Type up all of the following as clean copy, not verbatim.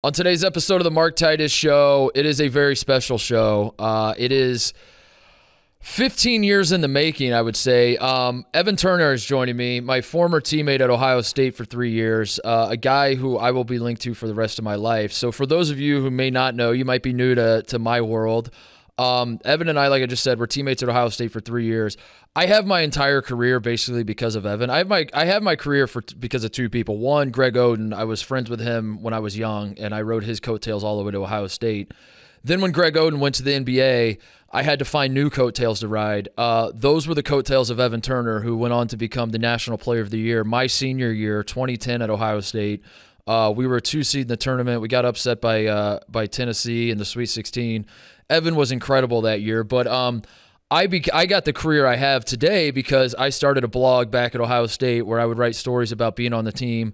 On today's episode of the Mark Titus Show, it is a very special show. It is 15 years in the making, I would say. Evan Turner is joining me, my former teammate at Ohio State for 3 years, a guy who I will be linked to for the rest of my life. So for those of you who may not know, you might be new to my world. Evan and I, like I just said, were teammates at Ohio State for 3 years. I have my entire career basically because of Evan. I have my career because of two people. One, Greg Oden. I was friends with him when I was young, and I rode his coattails all the way to Ohio State. Then when Greg Oden went to the NBA, I had to find new coattails to ride. Those were the coattails of Evan Turner, who went on to become the National Player of the Year my senior year, 2010 at Ohio State. We were a 2 seed in the tournament. We got upset by Tennessee in the Sweet 16. Evan was incredible that year, but I got the career I have today because I started a blog back at Ohio State where I would write stories about being on the team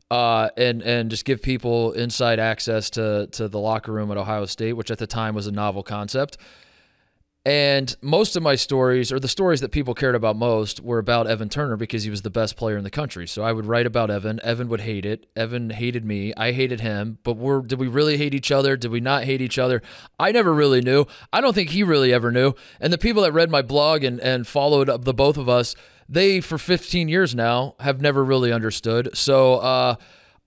and just give people inside access to the locker room at Ohio State, which at the time was a novel concept. And most of my stories, or the stories that people cared about most, were about Evan Turner because he was the best player in the country. So I would write about Evan. Evan would hate it. Evan hated me. I hated him. But did we really hate each other? Did we not hate each other? I never really knew. I don't think he really ever knew. And the people that read my blog and followed the both of us, they, for 15 years now, have never really understood. So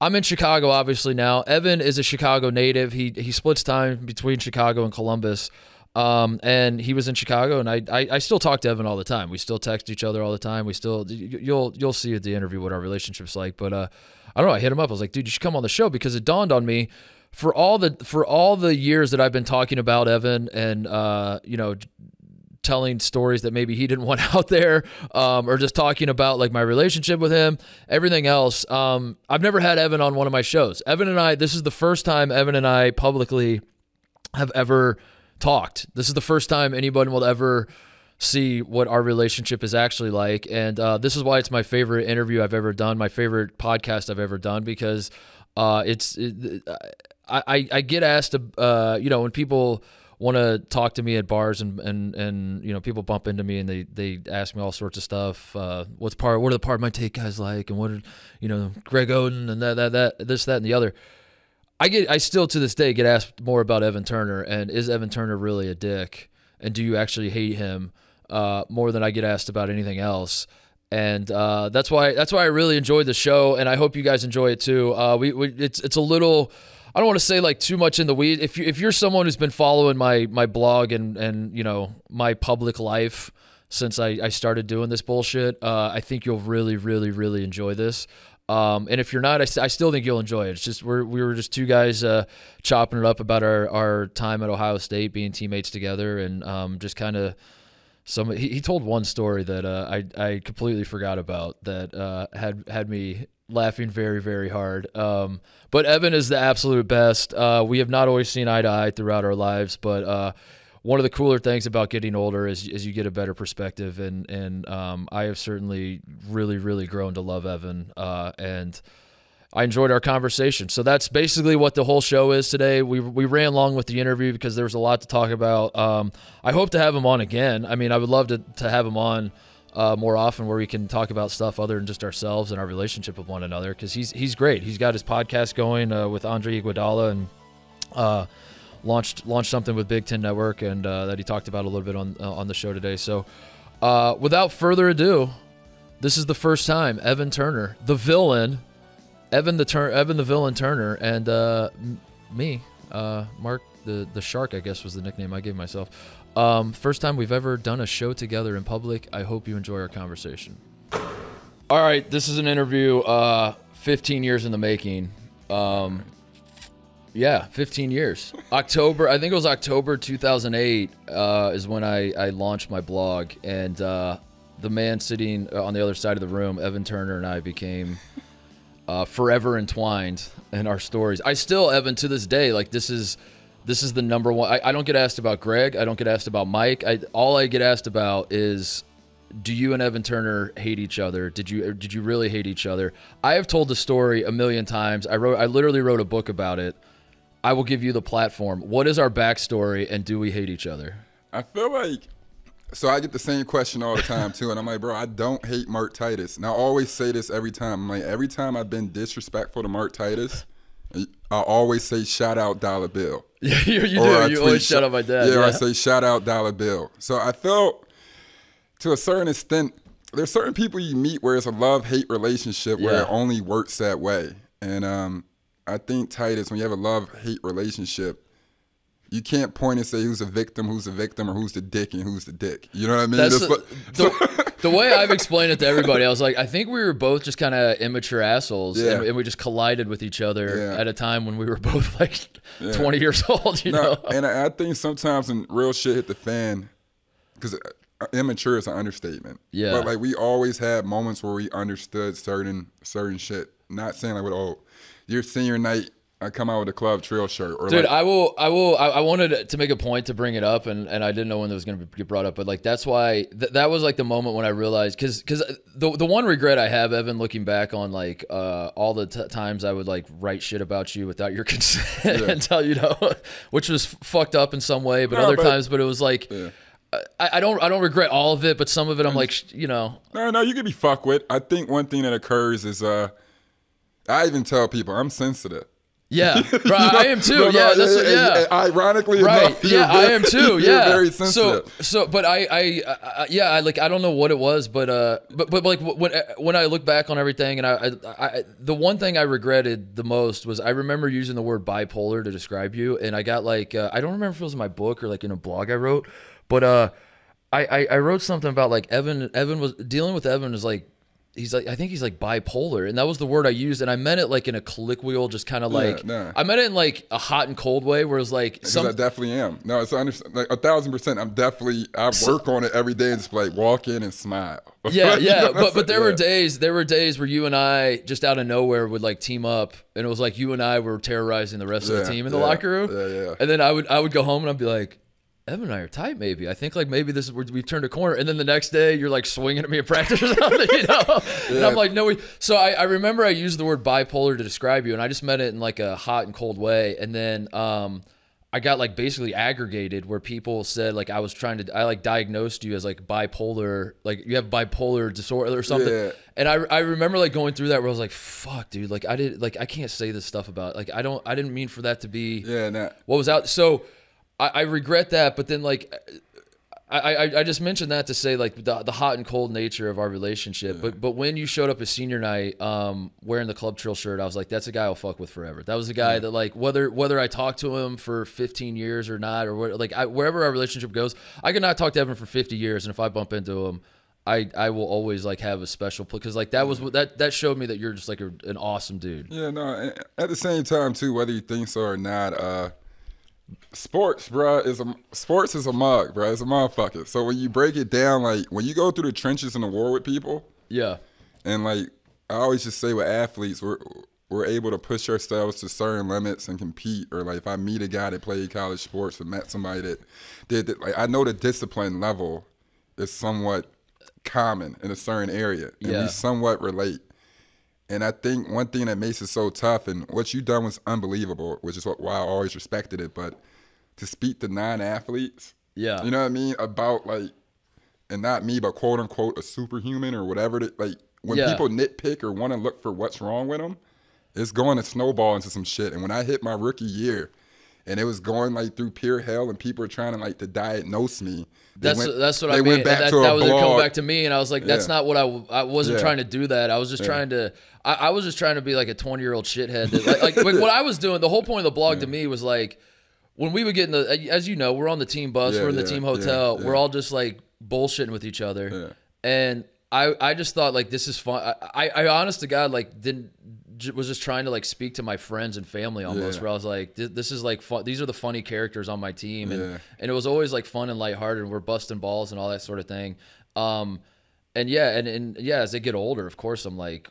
I'm in Chicago, obviously, now. Evan is a Chicago native. He splits time between Chicago and Columbus. And he was in Chicago, and I still talk to Evan all the time. We still text each other all the time. We still, you'll see at the interview what our relationship's like. But I don't know. I hit him up. I was like, dude, you should come on the show, because it dawned on me for all the years that I've been talking about Evan and telling stories that maybe he didn't want out there, or just talking about like my relationship with him, everything else. I've never had Evan on one of my shows. This is the first time Evan and I publicly have ever talked. This is the first time anyone will ever see what our relationship is actually like, and this is why it's my favorite interview I've ever done, my favorite podcast I've ever done, because I get asked, when people want to talk to me at bars and people bump into me and they ask me all sorts of stuff. What are the part of my take guys like, and what are Greg Oden and that this, that, and the other. I still to this day get asked more about Evan Turner, and is Evan Turner really a dick, and do you actually hate him, more than I get asked about anything else. And that's why I really enjoyed the show, and I hope you guys enjoy it too. It's a little, I don't want to say like too much in the weeds. If you're someone who's been following my blog and my public life since I started doing this bullshit, I think you'll really, really, really enjoy this. And if you're not, I still think you'll enjoy it. It's just we were just two guys chopping it up about our time at Ohio State, being teammates together, and just kind of he told one story that I completely forgot about that had me laughing very, very hard. But Evan is the absolute best. We have not always seen eye to eye throughout our lives, but one of the cooler things about getting older is you get a better perspective, and I have certainly really, really grown to love Evan, and I enjoyed our conversation. So that's basically what the whole show is today. We ran long with the interview because there was a lot to talk about. I hope to have him on again. I mean, I would love to have him on more often, where we can talk about stuff other than just ourselves and our relationship with one another, because he's great. He's got his podcast going with Andre Iguodala, and launched something with Big Ten Network, and that he talked about a little bit on the show today. So without further ado, this is the first time Evan Turner, the villain, Evan the villain Turner, and me, Mark the Shark, I guess was the nickname I gave myself. First time we've ever done a show together in public. I hope you enjoy our conversation. All right, this is an interview 15 years in the making. Yeah, 15 years. I think it was October 2008 is when I launched my blog, and the man sitting on the other side of the room, Evan Turner, and I became forever entwined in our stories. I still, Evan, to this day, like this is the number one. I don't get asked about Greg. I don't get asked about Mike. All I get asked about is, do you and Evan Turner hate each other? Did you really hate each other? I have told the story a million times. I literally wrote a book about it. I will give you the platform. What is our backstory, and do we hate each other? I feel like, so I get the same question all the time too, and I'm like, bro, I don't hate Mark Titus. And I always say this every time. I'm like, every time I've been disrespectful to Mark Titus, I always say shout out Dollar Bill. Yeah, you do. You always shout out my dad. Yeah, I say shout out Dollar Bill. So I felt, to a certain extent, there's certain people you meet where it's a love-hate relationship where it only works that way. And I think, Titus, when you have a love-hate relationship, you can't point and say who's a victim, or who's the dick, and who's the dick. You know what I mean? The way I've explained it to everybody, I was like, I think we were both just kind of immature assholes, and we just collided with each other at a time when we were both like 20 years old. You know? And I think sometimes when real shit hit the fan, because immature is an understatement. Yeah. But like we always had moments where we understood certain shit. Not saying like, oh, your senior night, I come out with a club trail shirt. Or dude, like, I wanted to make a point to bring it up, and I didn't know when it was going to get brought up, but like that's why that was like the moment when I realized, because the one regret I have, Evan, looking back on like all the times I would like write shit about you without your consent and tell you know, which was fucked up in some way, but other times, but it was like. Yeah. I don't regret all of it, but some of it I'm like, you know. No, you can be fucked with. I think one thing that occurs is I even tell people I'm sensitive. Yeah, bro, I am too. Ironically enough, I am too. Yeah, very sensitive. So, but I like I don't know what it was, but like when I look back on everything, and I the one thing I regretted the most was I remember using the word bipolar to describe you, and I got like I don't remember if it was in my book or like in a blog I wrote, but I wrote something about like Evan was dealing with Evan is like. I think he's like bipolar, and that was the word I used, and I meant it like in a colloquial, just kind of like I meant it in like a hot and cold way, where it's like I definitely am. No, it's like 1,000%. I work on it every day and just like walk in and smile. Yeah. But there were days where you and I just out of nowhere would like team up, and it was like you and I were terrorizing the rest of the team in the locker room. Yeah. And then I would go home and I'd be like, Evan and I are tight, maybe. I think like maybe this is where we've turned a corner. And then the next day you're like swinging at me at practice or something, you know? And I'm like, no. So I remember I used the word bipolar to describe you, and I just meant it in like a hot and cold way. And then I got like basically aggregated where people said like I like diagnosed you as like bipolar, like you have bipolar disorder or something. Yeah. And I remember like going through that where I was like, fuck, dude, like I can't say this stuff about like I didn't mean for that to be what was out. So I regret that, but then like I just mentioned that to say like the hot and cold nature of our relationship. But when you showed up at senior night wearing the club trail shirt, I was like, that's a guy I'll fuck with forever. That was a guy that like whether I talk to him for 15 years or not, or wherever our relationship goes, I could not talk to Evan for 50 years, and if I bump into him, I will always like have a special place, because like that was that showed me that you're just like an awesome dude. Yeah, no. At the same time too, whether you think so or not, sports is a mug, bro. It's a motherfucker. So when you break it down, like when you go through the trenches in the war with people, and like I always just say with athletes, we're able to push ourselves to certain limits and compete. Or like if I meet a guy that played college sports or met somebody that did like, I know the discipline level is somewhat common in a certain area, and we somewhat relate. And I think one thing that makes it so tough, and what you done was unbelievable, which is why I always respected it, but to speak to non-athletes, you know what I mean, about like, and not me, but quote unquote a superhuman or whatever, like when people nitpick or want to look for what's wrong with them, it's going to snowball into some shit. And when I hit my rookie year, and it was going like through pure hell, and people are trying to like to diagnose me. That's what I mean. Went back to that was coming back to me, and I was like, that's not what I wasn't trying to do that. I was just trying to. I was just trying to be like a 20-year-old shithead. That, like what I was doing. The whole point of the blog to me was like, when we would get in the, as you know, we're on the team bus, we're in the team hotel, we're all just like bullshitting with each other, and I just thought like this is fun. I honest to God like was just trying to like speak to my friends and family almost, where I was like, this is like fun. These are the funny characters on my team, and it was always like fun and lighthearted, and we're busting balls and all that sort of thing. And as they get older, of course, I'm like,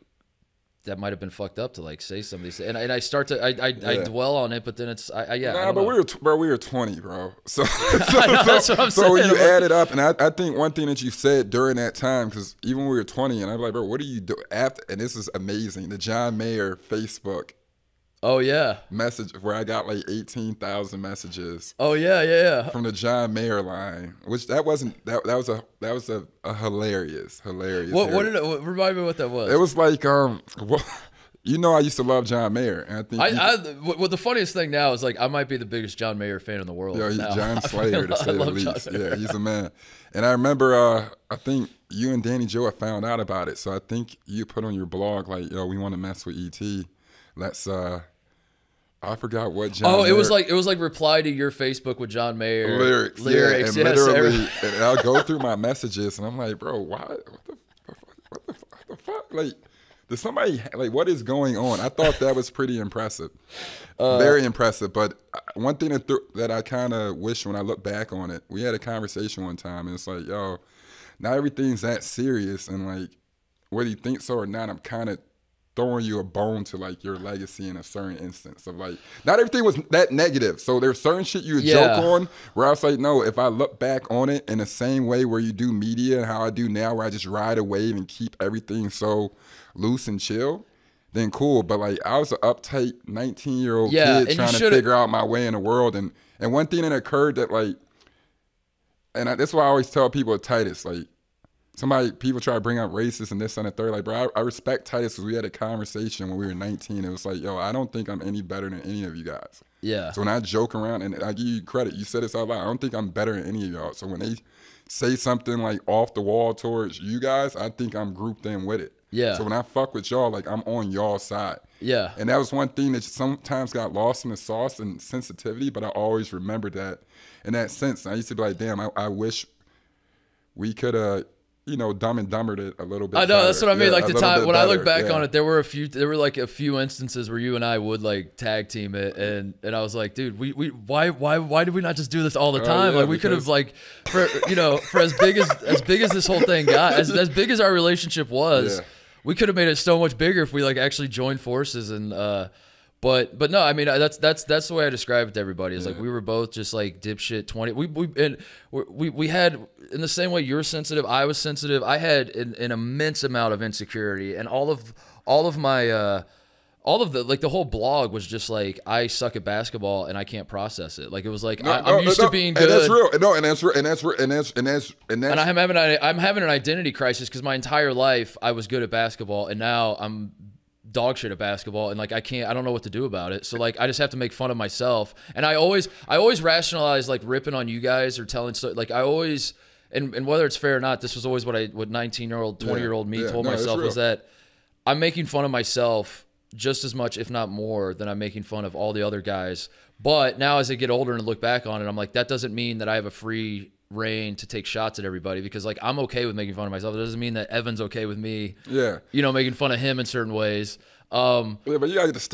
that might have been fucked up to like say some of these, and I start to I dwell on it, but then it's but we were 20, bro. So that's what I'm saying. When you add it up, and I think one thing that you said during that time, because even when we were 20, and I'm like, bro, what do you do after? And this is amazing. The John Mayer Facebook. Oh yeah. Message where I got like 18,000 messages. Oh yeah. From the John Mayer line, which that was a hilarious. What did it remind me what that was? It was like You know, I used to love John Mayer, and I think well, the funniest thing now is like I might be the biggest John Mayer fan in the world. Yo, he's now. John Slayer to say the least. Yeah, he's a man. And I remember, I think you and Danny Joe found out about it, so I think you put on your blog like, "Yo, we want to mess with ET. Let's." I forgot what John. Oh, it was like reply to your Facebook with John Mayer lyrics. Yeah, and literally, and I'll go through my messages, and I'm like, bro, why? What the fuck? Like. Does somebody, like, what is going on? I thought that was pretty impressive. Very impressive. But one thing that I kind of wish when I look back on it, we had a conversation one time, and it's like, yo, not everything's that serious. And, like, whether you think so or not, I'm kind of throwing you a bone to, like, your legacy in a certain instance of, like, not everything was that negative. So there's certain shit you would joke on where I was like, no, if I look back on it in the same way where you do media and how I do now, where I just ride a wave and keep everything so loose and chill, then cool. But like I was an uptight 19-year-old kid trying to figure out my way in the world. And one thing that occurred that like, and that's why I always tell people at Titus, like people try to bring up racist and this and the third. Like, bro, I respect Titus because we had a conversation when we were 19. It was like, yo, I don't think I'm any better than any of you guys. Yeah. So when I joke around, and I give you credit, you said this out loud, I don't think I'm better than any of y'all. So when they say something like off the wall towards you guys, I think I'm grouped in with it. Yeah. So when I fuck with y'all, like I'm on y'all side. Yeah. And that was one thing that sometimes got lost in the sauce and sensitivity, but I always remembered that in that sense. And I used to be like, damn, I wish we could have, Dumb and Dumbered it a little bit. I know, better. That's what I mean. Like the time when I look back on it, there were like a few instances where you and I would like tag team it, and I was like, dude, why did we not just do this all the time? Like we could have like, for as big as this whole thing got, as big as our relationship was, we could have made it so much bigger if we like actually joined forces and. But no, I mean that's the way I describe it to everybody. Is like we were both just like dipshit 20. We had in the same way you're sensitive, I was sensitive. I had an immense amount of insecurity, and all of the the whole blog was just like I suck at basketball and I can't process it. Like it was like I'm used to being good. And that's real. No, and that's and I'm having an identity crisis because my entire life I was good at basketball, and now I'm dog shit at basketball, and like I don't know what to do about it. So like I just have to make fun of myself, and I always rationalize like ripping on you guys or telling like I always and whether it's fair or not, this was always what 19-year-old 20-year-old me told myself was that I'm making fun of myself just as much if not more than I'm making fun of all the other guys. But now as I get older and look back on it, I'm like that doesn't mean that I have a free reign to take shots at everybody, because like I'm okay with making fun of myself. It doesn't mean that Evan's okay with me making fun of him in certain ways. But you gotta get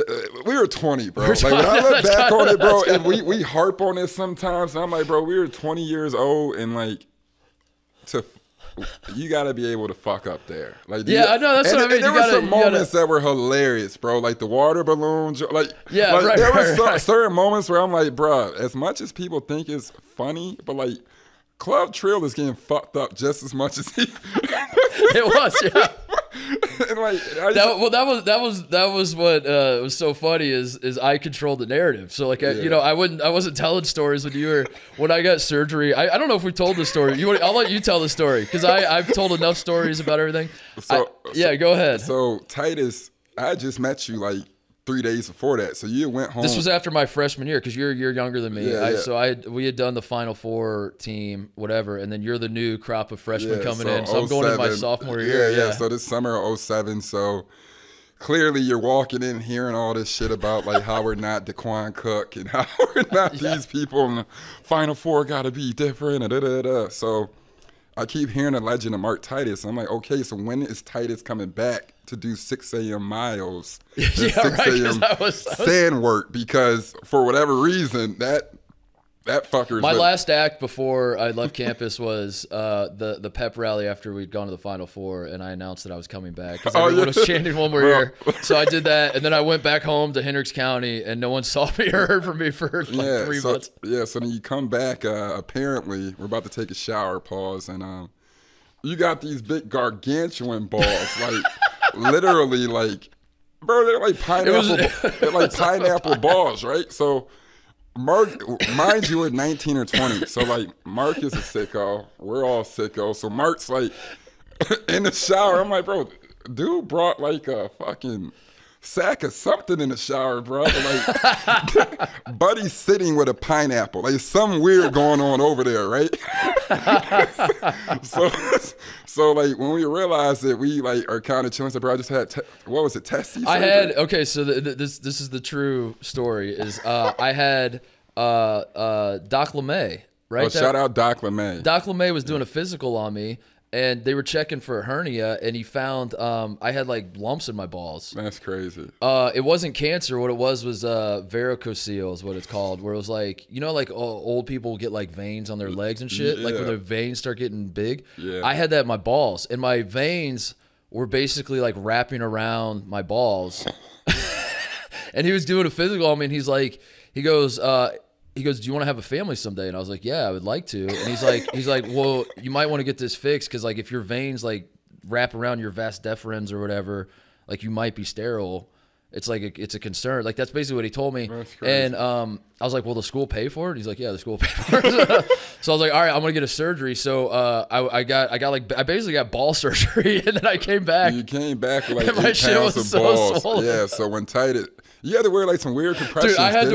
we were 20, bro. Like when I look back on it, bro, and we harp on this sometimes, and I'm like, bro, we were 20 years old, and like you gotta be able to fuck up there. Like I know that's what I mean. There were some moments that were hilarious, bro. Like the water balloons, there were certain moments where I'm like, bro, as much as people think it's funny, but like Club Trill is getting fucked up just as much as he. It was, yeah. And like, that was what was so funny is I controlled the narrative. So like I wasn't telling stories when I got surgery. I don't know if we told the story. I'll let you tell the story because I've told enough stories about everything. Go ahead. So Titus, I just met you like 3 days before that, so you went home. This was after my freshman year because you're a year younger than me. We had done the Final Four team, whatever, and then you're the new crop of freshmen coming in. So I'm going into my sophomore year. Yeah. So this summer of 07. So clearly you're walking in hearing all this shit about like how we're not DeQuan Cook and how we're not these people and the Final Four got to be different. So I keep hearing the legend of Mark Titus. I'm like, okay, so when is Titus coming back to do 6 a.m. miles and 6 a.m. sand work? Because for whatever reason, that fucker's... My last act before I left campus was the pep rally after we'd gone to the Final Four, and I announced that I was coming back because everyone was chanting one more year. So I did that, and then I went back home to Hendricks County, and no one saw me or heard from me for like 3 months. Yeah, so then you come back, apparently, we're about to take a shower, pause, and you got these big gargantuan balls, like literally like, bro, they're like pineapple balls, right? So Mark, mind you, we're 19 or 20. So like Mark is a sicko. We're all sickos. So Mark's like in the shower. I'm like, bro, dude brought like a fucking sack of something in the shower, bro. Like, Buddy's sitting with a pineapple. Like, something weird going on over there, right? so like, when we realized that we like are kind of chilling, so bro, I just had what was it, testes? I had this is the true story. Is I had Doc LeMay, right? Oh, shout out Doc LeMay. Doc LeMay was doing a physical on me. And they were checking for a hernia, and he found I had like lumps in my balls. That's crazy. It wasn't cancer. What it was varicocele is what it's called, where it was like, you know, like old people get like veins on their legs and shit, like when their veins start getting big. Yeah. I had that in my balls, and my veins were basically like wrapping around my balls. And he was doing a physical on me, and he goes, do you want to have a family someday? And I was like, yeah, I would like to. And he's like, well, you might want to get this fixed because like if your veins like wrap around your vas deferens or whatever, like you might be sterile. It's like it's a concern. Like that's basically what he told me. That's crazy. And I was like, will the school pay for it? He's like, yeah, the school will pay for it. So I was like, all right, I'm gonna get a surgery. So I basically got ball surgery, and then I came back. You came back with like and 8 pounds of balls. Swollen. Yeah. So when Titus. You had to wear like some weird compression. Dude, I had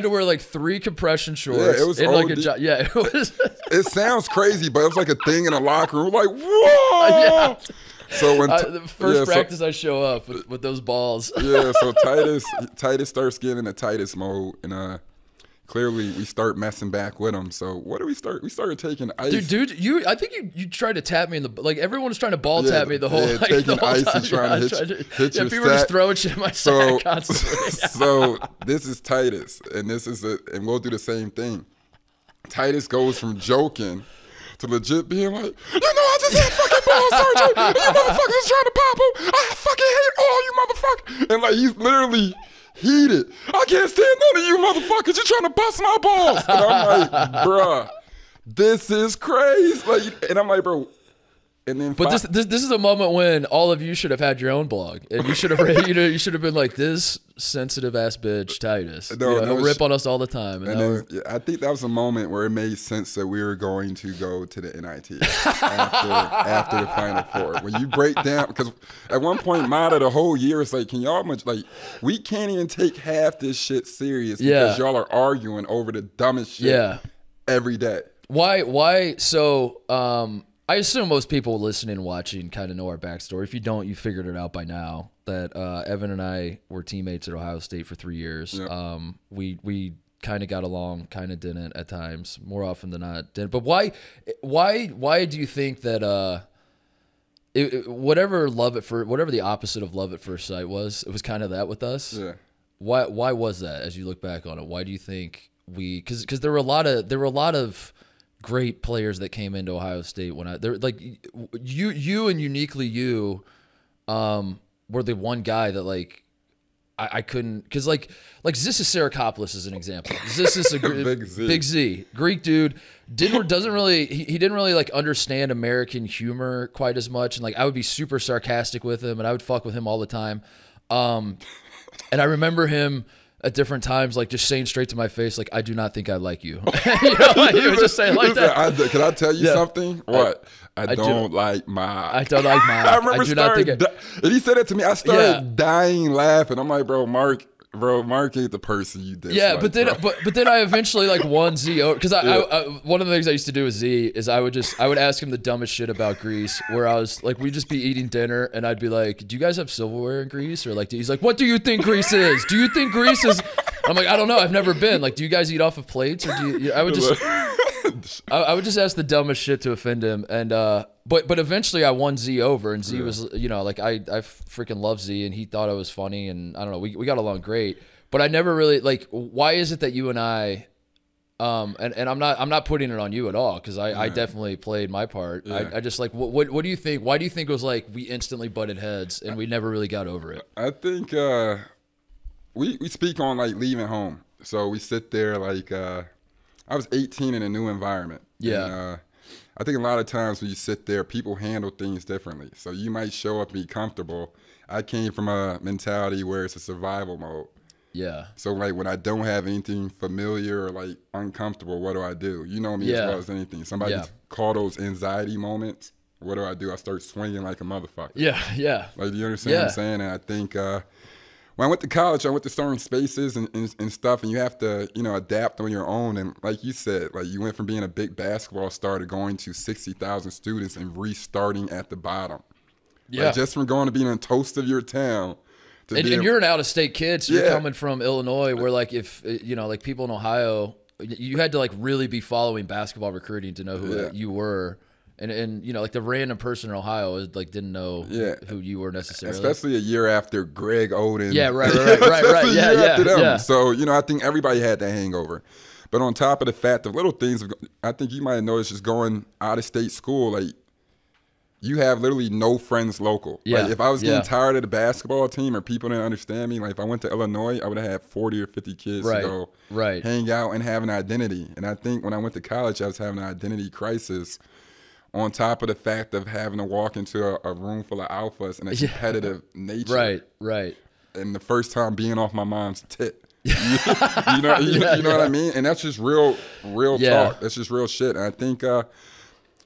to wear like 3 compression shorts. Yeah, it was like it was. It sounds crazy, but it was like a thing in a locker room. Like, whoa! Yeah. So when the first practice, I show up with those balls. Yeah. So Titus starts getting into Titus mode, and clearly we start messing back with him. So what do we start? We started taking ice. Dude, I think you tried to tap me in the like. Everyone was trying to ball tap me the whole like, taking the whole ice time. and trying to hit your people were just throwing shit in my sack constantly. So this is Titus, and and we'll do the same thing. Titus goes from joking to legit being like, you know, I just had fucking ball surgery, and you motherfuckers is trying to pop them. I fucking hate all you motherfuckers. And like he's literally heated. I can't stand none of you motherfuckers. You're trying to bust my balls. And I'm like, bruh, this is crazy. Like, and I'm like, bro. And then, but this is a moment when all of you should have had your own blog, and you should have you should have been like, this sensitive ass bitch Titus. He'll rip on us all the time. And then, I think that was a moment where it made sense that we were going to go to the NIT after the Final Four. When you break down, because at one point Matta the whole year is like, can y'all like we can't even take half this shit serious because y'all are arguing over the dumbest shit every day. Why? So I assume most people listening and watching kind of know our backstory. If you don't, you figured it out by now that Evan and I were teammates at Ohio State for 3 years. Yep. We kind of got along, kind of didn't at times. More often than not, didn't. But why do you think that whatever the opposite of love at first sight was, it was kind of that with us? Yeah. Why was that? As you look back on it, why do you think because there were a lot of great players that came into Ohio State when they're like you and uniquely you were the one guy that like I couldn't because like Zis Serakopoulos is an example. Zis is a big Z Greek dude doesn't really he didn't really like understand American humor quite as much, and like I would be super sarcastic with him and I would fuck with him all the time, and I remember him at different times, like just saying straight to my face, like, I do not think I like you. You know, like, he would just say like that. Can I tell you something? What? I don't like Mark. I don't like Mark. I remember and he said it to me. I started dying laughing. I'm like, bro, Mark ain't the person you did. Yeah, but then I eventually like won Z over because I one of the things I used to do with Z is I would ask him the dumbest shit about Greece, where I was like, we'd just be eating dinner and I'd be like, do you guys have silverware in Greece? Or like, he's like, what do you think Greece is? Do you think Greece is? I'm like, I don't know, I've never been. Like, do you guys eat off of plates or do you? I would just ask the dumbest shit to offend him, and but eventually I won Z over, and Z was, you know, like I freaking love Z, and he thought I was funny, and I don't know, we got along great, but I never really like. Why is it that you and I, and I'm not putting it on you at all because I definitely played my part. Yeah. I just like what do you think? Why do you think it was like we instantly butted heads and we never really got over it? I think we speak on like leaving home, so we sit there like. I was 18 in a new environment. Yeah. And, I think a lot of times when you sit there, people handle things differently. So you might show up and be comfortable. I came from a mentality where it's a survival mode. Yeah. So like when I don't have anything familiar or like uncomfortable, what do? You know me as well as anything. Somebody call those anxiety moments. What do? I start swinging like a motherfucker. Yeah, yeah. Like, do you understand what I'm saying? And I think when I went to college, I went to certain spaces and stuff, and you have to, adapt on your own. And like you said, like you went from being a big basketball star to going to 60,000 students and restarting at the bottom. Yeah. Like just from going to being a toast of your town. And you're an out-of-state kid, so you're coming from Illinois, where like if like people in Ohio, you had to like really be following basketball recruiting to know who you were. And like the random person in Ohio like didn't know who you were necessarily. Especially a year after Greg Oden. Yeah, right. Yeah. So, I think everybody had that hangover. But on top of the fact of little things, I think you might have noticed just going out of state school, like you have literally no friends local. Yeah. Like if I was getting tired of the basketball team or people didn't understand me, like if I went to Illinois, I would have had 40 or 50 kids to go hang out and have an identity. And I think when I went to college, I was having an identity crisis on top of the fact of having to walk into a room full of alphas and a competitive nature. Right. And the first time being off my mom's tit. You know what I mean? And that's just real talk. That's just real shit. And I think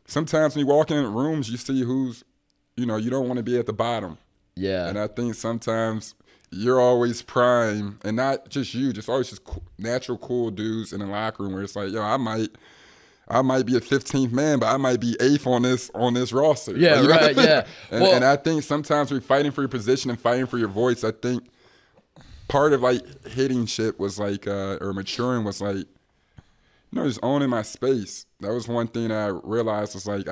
sometimes when you walk in rooms, you see who's, you don't want to be at the bottom. Yeah. And I think sometimes you're always prime, and not just you, just always just natural cool dudes in the locker room where it's like, yo, I might be a 15th man, but I might be 8th on this roster. Yeah, like, yeah. And I think sometimes we're fighting for your position and fighting for your voice. I think part of like hitting shit was like, or maturing was like, just owning my space. That was one thing I realized was like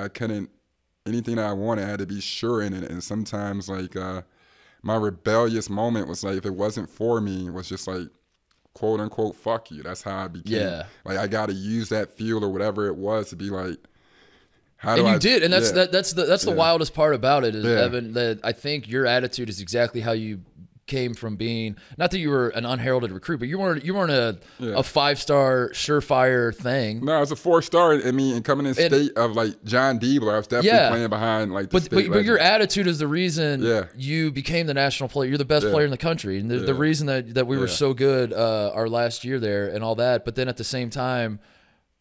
anything that I wanted, I had to be sure in it. And sometimes like my rebellious moment was like, if it wasn't for me, it was just like, quote unquote, fuck you. That's how I became. Yeah. Like I got to use that fuel or whatever it was to be like, you did, and that's the wildest part about it is Evan, that I think your attitude is exactly how you came from being, not that you were an unheralded recruit, but you weren't a 5-star surefire thing. No, it was a 4-star. And coming in state of like John Diebler, I was definitely playing behind like the state but your attitude is the reason you became the national player. You're the best player in the country, and the reason that we were so good our last year there and all that. But then at the same time,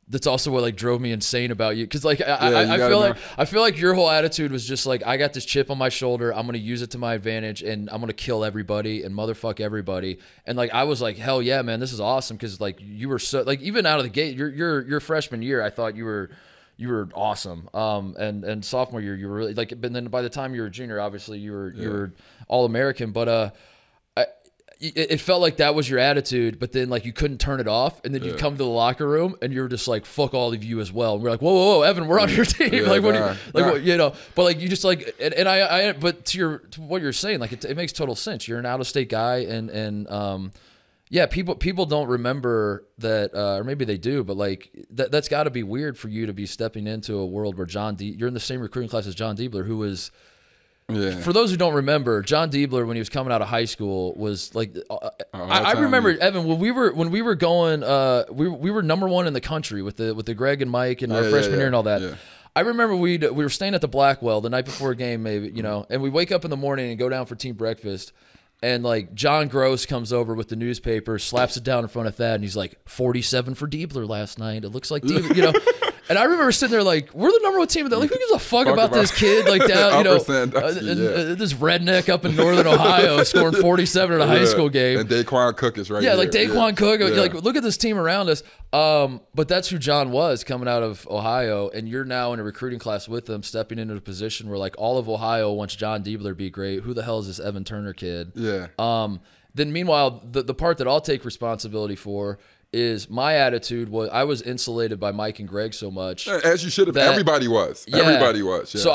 that's also what like drove me insane about you, because like I feel like your whole attitude was just like, I got this chip on my shoulder, I'm gonna use it to my advantage, and I'm gonna kill everybody and motherfuck everybody. And like I was like, hell yeah, man, this is awesome, because like you were so like, even out of the gate, your freshman year, I thought you were awesome. And sophomore year you were really like, but then by the time you were a junior, obviously you were All-American, but it felt like that was your attitude, but then like you couldn't turn it off, and then you'd come to the locker room and you were just like, fuck all of you as well. And we're like, whoa, Evan, we're on your team. Like, what do you, but like you just like, and I but to what you're saying, like it makes total sense. You're an out of state guy, and people don't remember that, or maybe they do, but like that's got to be weird for you to be stepping into a world where you're in the same recruiting class as John Diebler, who was. Yeah. For those who don't remember, John Diebler, when he was coming out of high school, was like, I remember Evan when we were going, we were number 1 in the country with the Greg and Mike and our freshman year and all that. Yeah. I remember we were staying at the Blackwell the night before a game, maybe, and we wake up in the morning and go down for team breakfast. And like John Gross comes over with the newspaper, slaps it down in front of Thad, and he's like, 47 for Diebler last night. It looks like Diebler, And I remember sitting there like, we're the number 1 team. Like, who gives a fuck about this kid? Like down, this redneck up in northern Ohio scoring 47 in a high school game. And Daquan Cook is right. Yeah, like Daquan Cook. Like, look at this team around us. But that's who John was coming out of Ohio, and you're now in a recruiting class with him, stepping into a position where like all of Ohio wants John Diebler to be great. Who the hell is this Evan Turner kid? Yeah. Then meanwhile, the part that I'll take responsibility for is my attitude was I was insulated by Mike and Greg so much. As you should have. Everybody was. Yeah. Everybody was. Yeah. So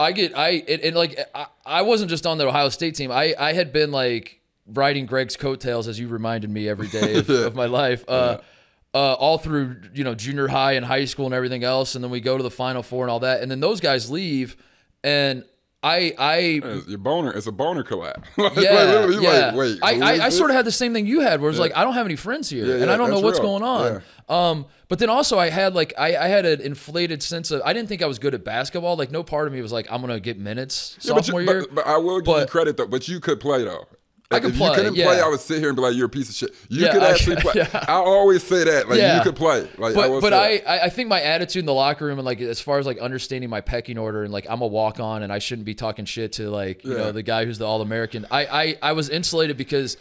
I wasn't just on the Ohio State team. I had been like riding Greg's coattails, as you reminded me every day of my life. All through junior high and high school and everything else, and then we go to the Final Four and all that, and then those guys leave, and it's a boner collab. Wait. I sort of had the same thing you had, where it's like, I don't have any friends here, and I don't know what's going on. Yeah. But then also I had an inflated sense of, I didn't think I was good at basketball. Like no part of me was like, I'm gonna get minutes sophomore year. But I will give you credit though. But you could play though. I could play. If you couldn't play, I would sit here and be like, "You're a piece of shit." You could actually play. Yeah. I always say that, like you could play. Like, I think my attitude in the locker room and like as far as like understanding my pecking order and like I'm a walk on and I shouldn't be talking shit to like the guy who's the All-American. I was insulated because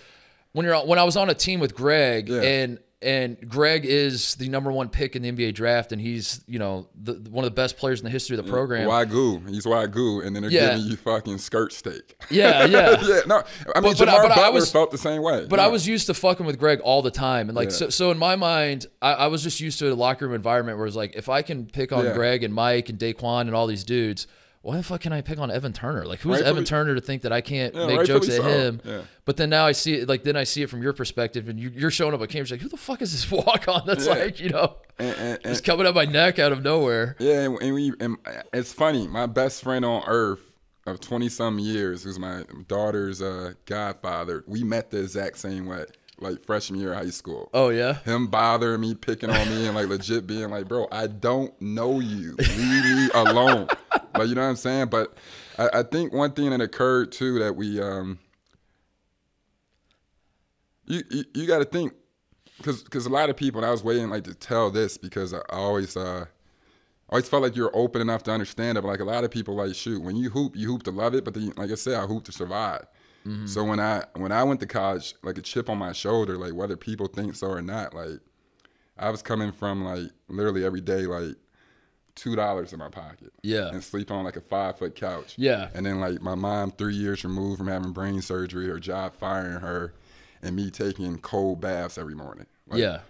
when I was on a team with Greg Yeah. and Greg is the #1 pick in the NBA draft, and he's, you know, one of the best players in the history of the program. Wagyu. He's Wagyu, and then they're giving you fucking skirt steak. Yeah. Yeah, no. I mean, Jamar Butler felt the same way. But I was used to fucking with Greg all the time. And like, so in my mind, I was just used to a locker room environment where it's like, if I can pick on Greg and Mike and Daquan and all these dudes, why the fuck can I pick on Evan Turner? Like, who's Evan Turner to think that I can't make jokes at him? Yeah. But then now I see it, like, then I see it from your perspective, and you're showing up at Cambridge like, who the fuck is this walk-on that's like, you know, just coming up my neck out of nowhere? Yeah, and it's funny. My best friend on earth of 20-some years, who's my daughter's godfather, we met the exact same way. Like freshman year of high school. Oh, yeah? Him bothering me, picking on me, and like legit being like, bro, I don't know you. Leave me alone. Like, you know what I'm saying? But I think one thing that occurred too that we you got to think, because a lot of people, and I was waiting like to tell this because I always felt like you're open enough to understand it. But like a lot of people, like, shoot, when you hoop to love it. But then, like I said, I hoop to survive. Mm-hmm. So when I went to college, like a chip on my shoulder, like whether people think so or not, like I was coming from like literally every day, like $2 in my pocket. Yeah. And sleep on like a 5-foot couch. Yeah. And then like my mom 3 years removed from having brain surgery, her job firing her, and me taking cold baths every morning. Like, yeah.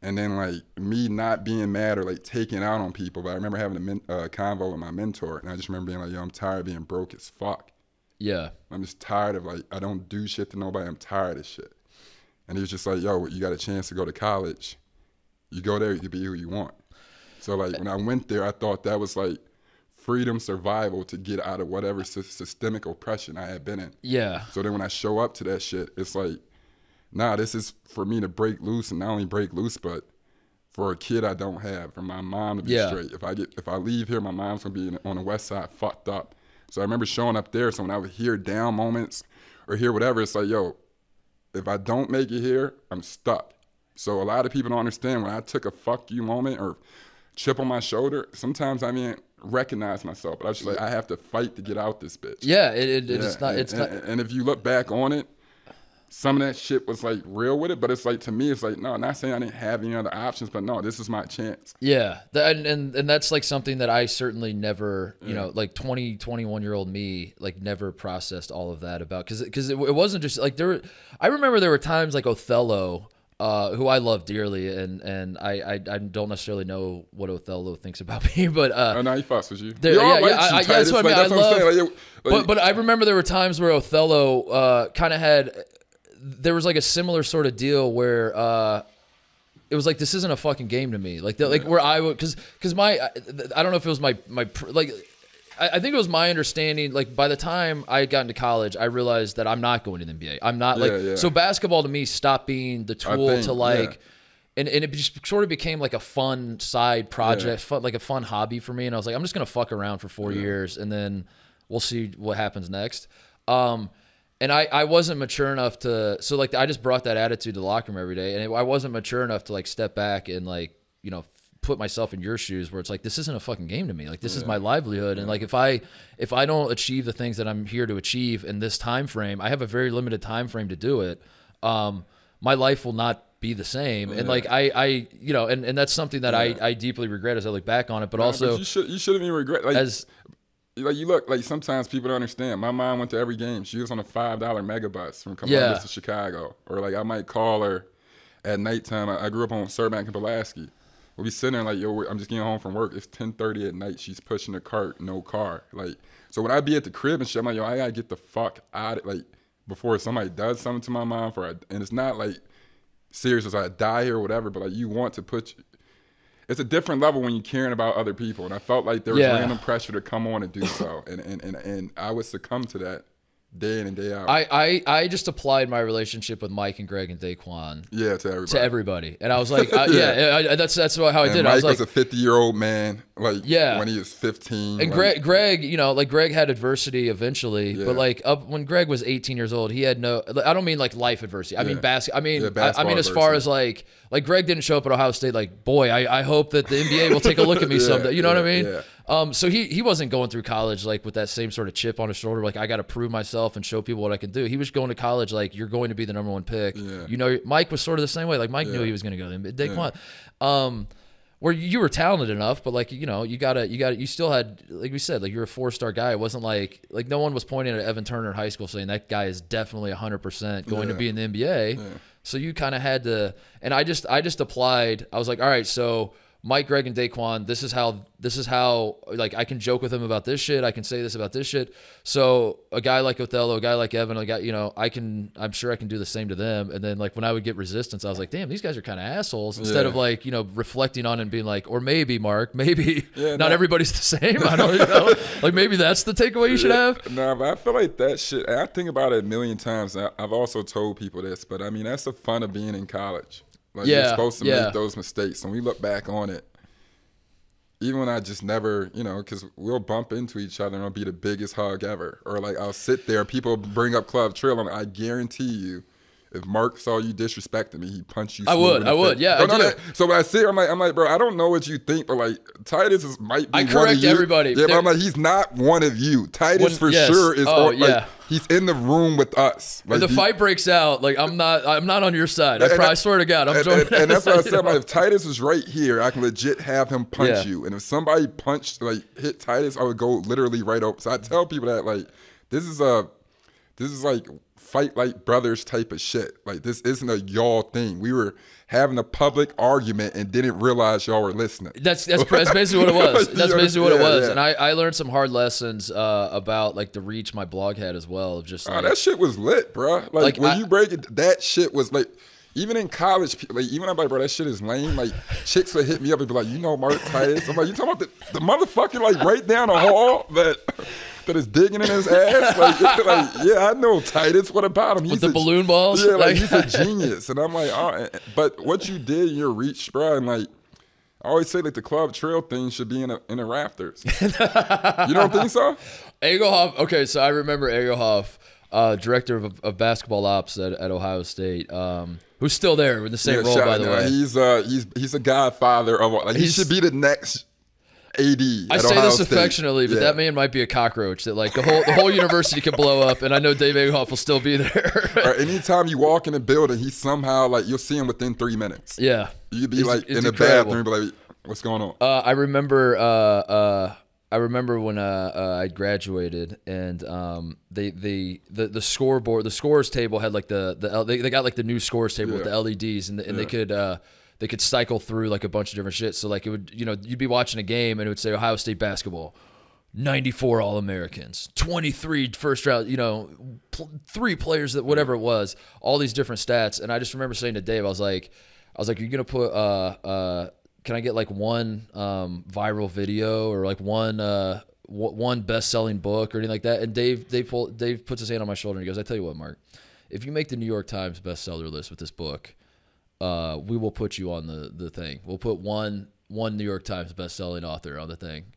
And then like me not being mad or like taking out on people. But I remember having a convo with my mentor, and I just remember being like, yo, I'm tired of being broke as fuck. Yeah. I'm just tired of like, I don't do shit to nobody. I'm tired of shit. And he was just like, yo, you got a chance to go to college. You go there, you can be who you want. So like when I went there, I thought that was like freedom, survival to get out of whatever systemic oppression I had been in. Yeah. So then when I show up to that shit, it's like, nah, this is for me to break loose, and not only break loose, but for a kid I don't have, for my mom to be straight. If I leave here, my mom's gonna be on the west side fucked up. So I remember showing up there. So when I would hear down moments or hear whatever, it's like, yo, if I don't make it here, I'm stuck. So a lot of people don't understand when I took a fuck you moment or chip on my shoulder, sometimes I didn't recognize myself. But I was just like, I have to fight to get out this bitch. Yeah, it's not. And if you look back on it, some of that shit was like real with it, but it's like, to me, it's like, no, not saying I didn't have any other options, but no, this is my chance. Yeah. And that's like something that I certainly never, you know, like 21-year-old me, like never processed all of that about, because it wasn't just like I remember there were times like Othello, who I love dearly, and I don't necessarily know what Othello thinks about me, but oh no, he fucks with you. That's what I mean. I love, but I remember there were times where Othello kind of had. There was like a similar sort of deal where it was like, this isn't a fucking game to me. Like like where I would, because I don't know if it was my like, I think it was my understanding, like by the time I had gotten to college, I realized that I'm not going to the NBA. I'm not so basketball to me stopped being the tool to like, and it just sort of became like a fun side project, like a fun hobby for me. And I was like, I'm just going to fuck around for 4 years and then we'll see what happens next. And I wasn't mature enough to, so like I just brought that attitude to the locker room every day, and I wasn't mature enough to like step back and like, you know, put myself in your shoes where it's like, this isn't a fucking game to me. Like this is my livelihood, and like if I don't achieve the things that I'm here to achieve in this time frame, I have a very limited time frame to do it. My life will not be the same, and like I you know, and that's something that I deeply regret as I look back on it. But also, but you shouldn't even regret like you look, like sometimes people don't understand. My mom went to every game. She was on a $5 megabus from Columbus to Chicago. Or like I might call her at nighttime. I grew up on Surbank and Pulaski. We'll be sitting there like, yo, I'm just getting home from work. It's 10:30 at night. She's pushing a cart, no car. Like, so when I be at the crib and shit, I'm like, yo, I gotta get the fuck out of, like, before somebody does something to my mom. And it's not like serious as I die here or whatever, but like you want to it's a different level when you're caring about other people. And I felt like there was random pressure to come on and do so. And I would succumb to that day in and day out. I just applied my relationship with Mike and Greg and Daquan. Yeah, to everybody. And I was like, that's how I did. Mike I was a 50-year-old man like Yeah. when he was 15. And like, Greg, you know, like Greg had adversity eventually, Yeah. but like when Greg was 18 years old, he had no. I don't mean like life adversity. I mean basketball I mean as far as like Greg didn't show up at Ohio State. Like, boy, I hope that the NBA will take a look at me someday. You know what I mean? Yeah. So he wasn't going through college like with that same sort of chip on his shoulder. Like, I got to prove myself and show people what I can do. He was going to college like, you're going to be the #1 pick. Yeah. You know, Mike was sort of the same way. Like, Mike knew he was going to go there. Daquan. Where you were talented enough, but like, you know, you still had, like we said, like, you're a 4-star guy. It wasn't like no one was pointing at Evan Turner in high school saying that guy is definitely 100% going to be in the NBA. So you kind of had to, and I just applied. I was like, all right, so Mike, Greg, and Daquan, this is how like I can joke with them about this shit. I can say this about this shit. So a guy like Othello, a guy like Evan, a guy, you know, I'm sure I can do the same to them. And then like when I would get resistance, I was like, damn, these guys are kind of assholes. Instead of like, you know, reflecting on it and being like, or maybe Mark, maybe not everybody's the same. I don't know. Like maybe that's the takeaway you should have. No, but I feel like that shit. I think about it a million times. I've also told people this, but I mean that's the fun of being in college. Like you're supposed to make those mistakes. When we look back on it, even when I just never, you know, because we'll bump into each other and it'll be the biggest hug ever. Or like I'll sit there, people bring up Club Trail, and I guarantee you, if Mark saw you disrespecting me, he'd punch you. I would, yeah. So when I sit, I'm like, bro, I don't know what you think, but like Titus might be I one correct of you. everybody. Yeah, but I'm like, he's not one of you. Titus sure is. He's in the room with us. Like, if the fight breaks out, like I'm not on your side. I swear to God, I'm joining. And that's what I said. Like, if Titus was right here, I can legit have him punch you. And if somebody hit Titus, I would go literally right over. So I tell people that like this is like fight like brothers type of shit. Like this isn't a y'all thing. We were having a public argument and didn't realize y'all were listening. That's basically what it was. That's basically what it was. Yeah. And I learned some hard lessons about like the reach my blog had as well. Of just like, that shit was lit, bro. Like when you break it, that shit was like. Even in college, like even I'm like, bro, that shit is lame. Like chicks would hit me up and be like, you know, Mark Titus. I'm like, you talking about the motherfucker like right down the hall that is digging in his ass? Like, yeah, I know Titus. What about him? He's with the balloon balls? Yeah, like he's a genius. And I'm like, oh, but what you did in your reach, bro, and like I always say like the Club Trail thing should be in the rafters. You don't think so? Egelhoff. Okay, so I remember Egelhoff, director of basketball ops at Ohio State. Who's still there in the same role, by the way. He's a godfather of like he should be the next AD. I say this affectionately, but that man might be a cockroach. That like the whole university could blow up, and I know Dave Egelhoff will still be there. Or anytime you walk in a building, he's somehow like you'll see him within 3 minutes. Yeah, you'd be like in the bathroom, and be like, "What's going on?" I remember when I graduated, and the scoreboard, the scores table had like they got like the new scores table with the LEDs, and they could cycle through like a bunch of different shit. So like it would, you know, you'd be watching a game and it would say Ohio State basketball, 94 All-Americans, 23 first round, you know, 3 players that whatever it was, all these different stats. And I just remember saying to Dave, I was like, you're gonna put can I get like one viral video or like one best-selling book or anything like that? And Dave puts his hand on my shoulder and he goes, I tell you what, Mark, if you make the New York Times bestseller list with this book, we will put you on the thing. We'll put one New York Times best-selling author on the thing.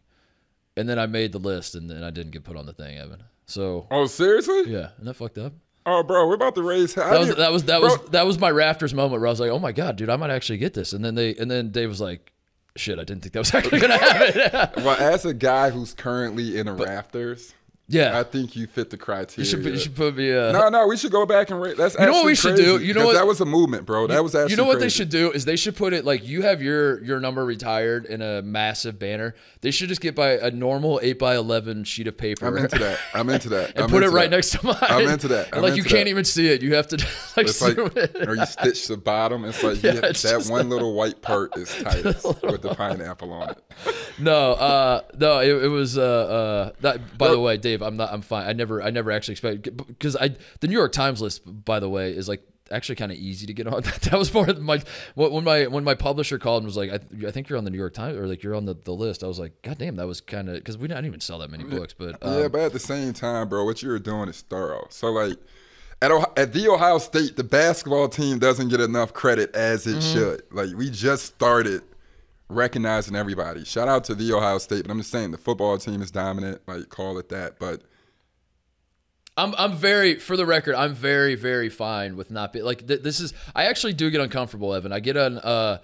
And then I made the list and then I didn't get put on the thing, Evan. So oh, seriously? Yeah, isn't that fucked up? Oh, bro, we're about to raise. That was my rafters moment where I was like, oh my God, dude, I might actually get this. And then Dave was like, shit, I didn't think that was actually gonna happen. Well, as a guy who's currently in the rafters, I think you fit the criteria. You should put me. No, we should go back and rate. That's you know what we should do. You know what? That was a movement, bro. That was actually. You know what crazy. They should do is they should put it like you have your number retired in a massive banner. They should just get by a normal 8x11 sheet of paper. I'm into that. And put it right next to mine. I'm into that. And like you can't even see it. You have to like zoom it. Or you stitch the bottom. It's like that one little white part is Titus with the pineapple on it. No, it was. By the way, Dave, I'm fine. I never actually expected because the New York Times list, by the way, is like actually kind of easy to get on. That was more my when my publisher called and was like, I think you're on the New York Times or like you're on the list. I was like, God damn, that was kind of because we didn't even sell that many books, but but at the same time, bro, what you were doing is thorough. So like at the Ohio State, the basketball team doesn't get enough credit as it should. Like we just started recognizing everybody. Shout out to the Ohio State, but I'm just saying the football team is dominant. Like, call it that. But I'm very, for the record, I'm very, very fine with not being like this is. I actually do get uncomfortable, Evan. I get on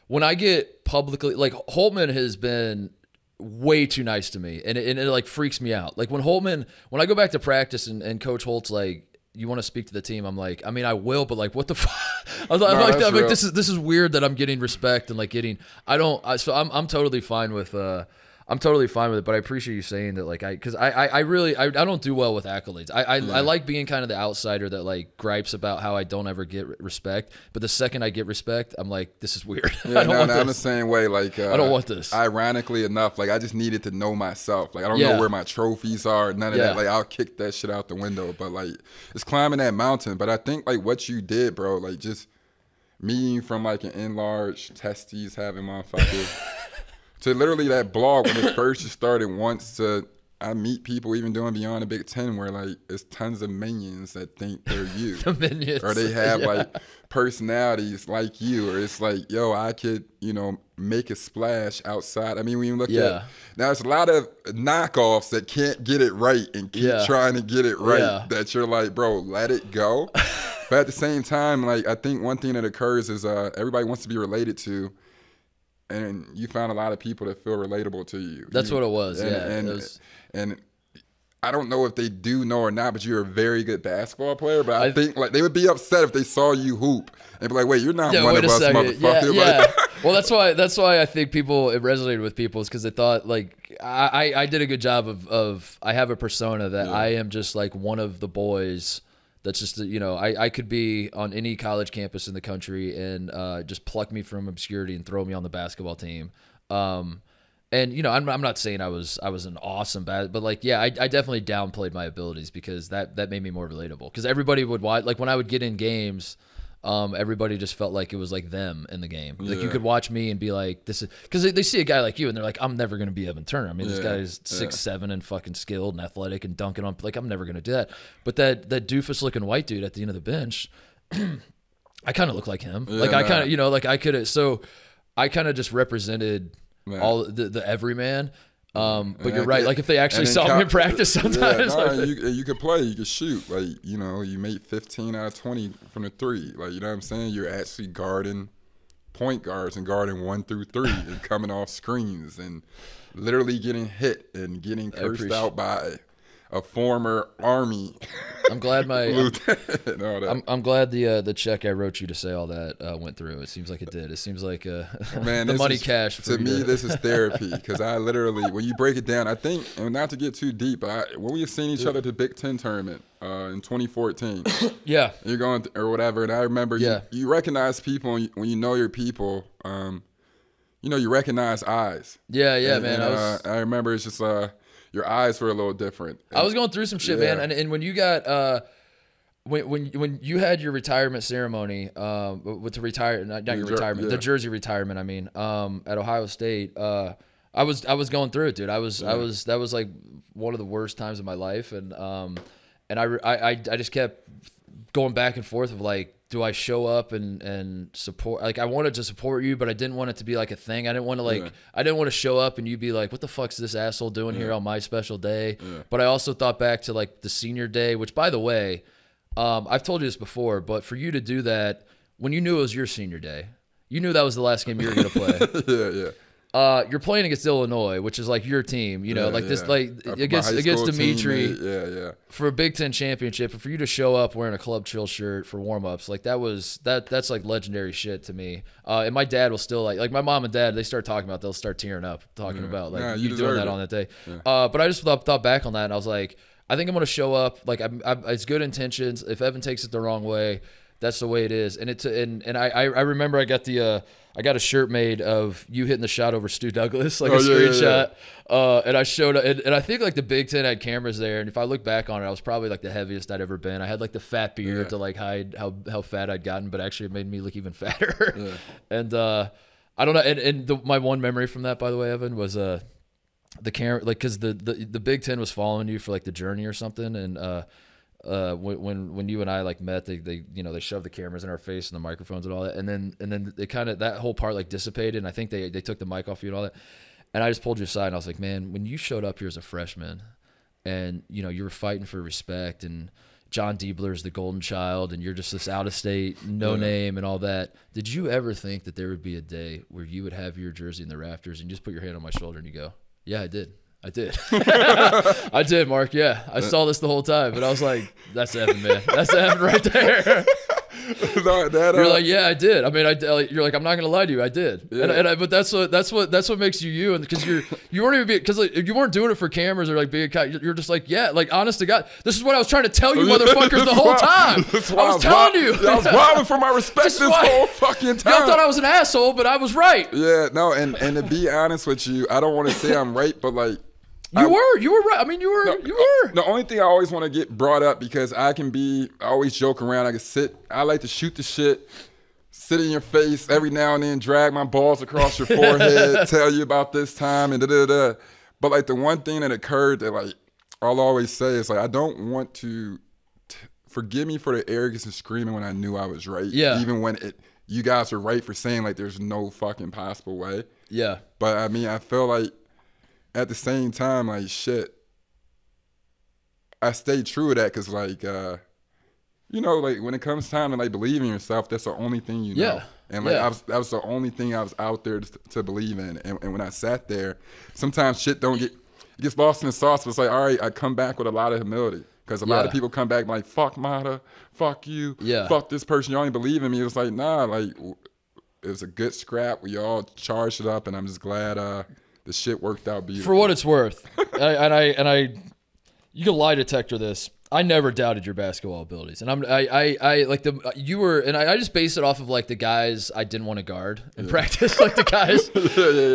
when I get publicly like Holtman has been way too nice to me, and it like freaks me out. Like when I go back to practice and Coach Holt's like, you want to speak to the team? I'm like, I mean, I will, but like, what the fuck? I'm like, this is weird that I'm getting respect and like getting. So I'm totally fine with. I'm totally fine with it, but I appreciate you saying that. Like, because I really don't do well with accolades. I like being kind of the outsider that like gripes about how I don't ever get respect. But the second I get respect, I'm like, this is weird. Yeah, I'm the same way. Like, I don't want this. Ironically enough, like I just needed to know myself. Like I don't know where my trophies are. None of that. Like I'll kick that shit out the window. But like it's climbing that mountain. But I think like what you did, bro, like just me from like an enlarged testes having motherfuckers. To literally that blog when it first just started once to I meet people even doing beyond the Big Ten where like it's tons of minions that think they're you. The minions. Or they have like personalities like you, or it's like, yo, I could, make a splash outside. I mean, when you look at now there's a lot of knockoffs that can't get it right and keep trying to get it right that you're like, bro, let it go. But at the same time, like I think one thing that occurs is everybody wants to be related to. And you found a lot of people that feel relatable to you. That's what it was, And I don't know if they do know or not, but you're a very good basketball player. But I think like they would be upset if they saw you hoop and be like, "Wait, you're not one of us, motherfucker." Yeah. Well, that's why I think it resonated with people is because they thought like I did a good job of I have a persona that I am just like one of the boys. That's just, I could be on any college campus in the country and just pluck me from obscurity and throw me on the basketball team. And, I'm not saying I was an awesome but like, I definitely downplayed my abilities because that made me more relatable. Because everybody would watch, like when I would get in games, everybody just felt like it was like them in the game. Like you could watch me and be like, this is because they see a guy like you and they're like, I'm never going to be Evan Turner. I mean, this guy is 6'7" and fucking skilled and athletic and dunking on, like, I'm never going to do that. But that doofus looking white dude at the end of the bench, I kind of look like him. I kind of, like I could, so I kind of just represented all the everyman. But you're right. Like if they actually saw me in practice sometimes, you could play, you could shoot. Like you made 15 out of 20 from the three. Like what I'm saying. You're actually guarding point guards and guarding 1 through 3 and coming off screens and literally getting hit and getting cursed out by a former Army. I'm glad lieutenant. I'm glad the check I wrote you to say all that went through. It seems like it did. It seems like man, the money cash. To me, this is therapy because I literally, when you break it down, I think, and not to get too deep, but when we have seen each other at the Big Ten tournament in 2014, you're going or whatever, and I remember you recognize people when you know your people. You recognize eyes. Man. I remember it's just your eyes were a little different. I was going through some shit, man. And when you got when you had your retirement ceremony with the the jersey retirement, I mean, at Ohio State, I was going through it, dude. That was like one of the worst times of my life, and I just kept going back and forth of like, do I show up and support? Like I wanted to support you, but I didn't want it to be like a thing. I didn't want to I didn't want to show up and you be like, what the fuck's this asshole doing here on my special day? But I also thought back to like the senior day, which by the way, I've told you this before, but for you to do that when you knew it was your senior day, you knew that was the last game you were going to play. You're playing against Illinois, which is like your team, against Dimitri for a Big Ten championship, and for you to show up wearing a Club Chill shirt for warm-ups, like that's like legendary shit to me. And my dad will still like my mom and dad, they start talking about, they'll start tearing up talking about like you doing that on that day. But I just thought back on that and I was like, I think I'm gonna show up. Like it's good intentions. If Evan takes it the wrong way, that's the way it is. And I remember I got a shirt made of you hitting the shot over Stu Douglas, like a screenshot. And I showed it, and I think like the Big Ten had cameras there. And if I look back on it, I was probably like the heaviest I'd ever been. I had like the fat beard to like hide how fat I'd gotten, but actually it made me look even fatter. And I don't know. And my one memory from that, by the way, Evan, was the camera, like because the Big Ten was following you for like the journey or something, and when you and I like met, they you know, they shoved the cameras in our face and the microphones and all that, and then they kind of, that whole part like dissipated, and I think they took the mic off you and all that, and I just pulled you aside and I was like, man, when you showed up here as a freshman, and you know, you were fighting for respect, and John Diebler's the golden child, and you're just this out of state no name and all that, did you ever think that there would be a day where you would have your jersey in the rafters and just put your hand on my shoulder and you go, yeah, I did. I did, Mark. Yeah, I saw this the whole time, but I was like, "That's Evan, man. That's Evan right there." You're like, "Yeah, I did." I mean, you're like, "I'm not gonna lie to you, I did." Yeah. But that's what makes you, and because you weren't even because like, you weren't doing it for cameras or like being you're just like, yeah, like honest to God, this is what I was trying to tell you, motherfuckers, the whole time. I was telling you. I was robbing for my respect this whole fucking time. Y'all thought I was an asshole, but I was right. Yeah, no, and to be honest with you, I don't want to say I'm right, but like. You were right. I mean, you were. The only thing I always want to get brought up, because I always joke around. I like to shoot the shit, sit in your face every now and then, drag my balls across your forehead, tell you about this time and da-da-da. But like the one thing that occurred that like I'll always say is like, I don't want to, forgive me for the arrogance and screaming when I knew I was right. Yeah. Even when you guys were right for saying like there's no fucking possible way. Yeah. But I mean, I feel like, at the same time, like, shit, I stay true to that because, like, you know, like, when it comes time to, like, believe in yourself, that's the only thing you know. Yeah. And, like, that was the only thing I was out there to believe in. And when I sat there, sometimes shit it gets lost in the sauce, but it's like, all right, I come back with a lot of humility. Because a lot of people come back like, fuck Matta, fuck you, fuck this person, you only believe in me. It was like, nah, like, it was a good scrap. We all charged it up, and I'm just glad the shit worked out beautiful. For what it's worth, you can lie detector this. I never doubted your basketball abilities, and I like you were, and I just based it off of like the guys I didn't want to guard in practice, like the guys,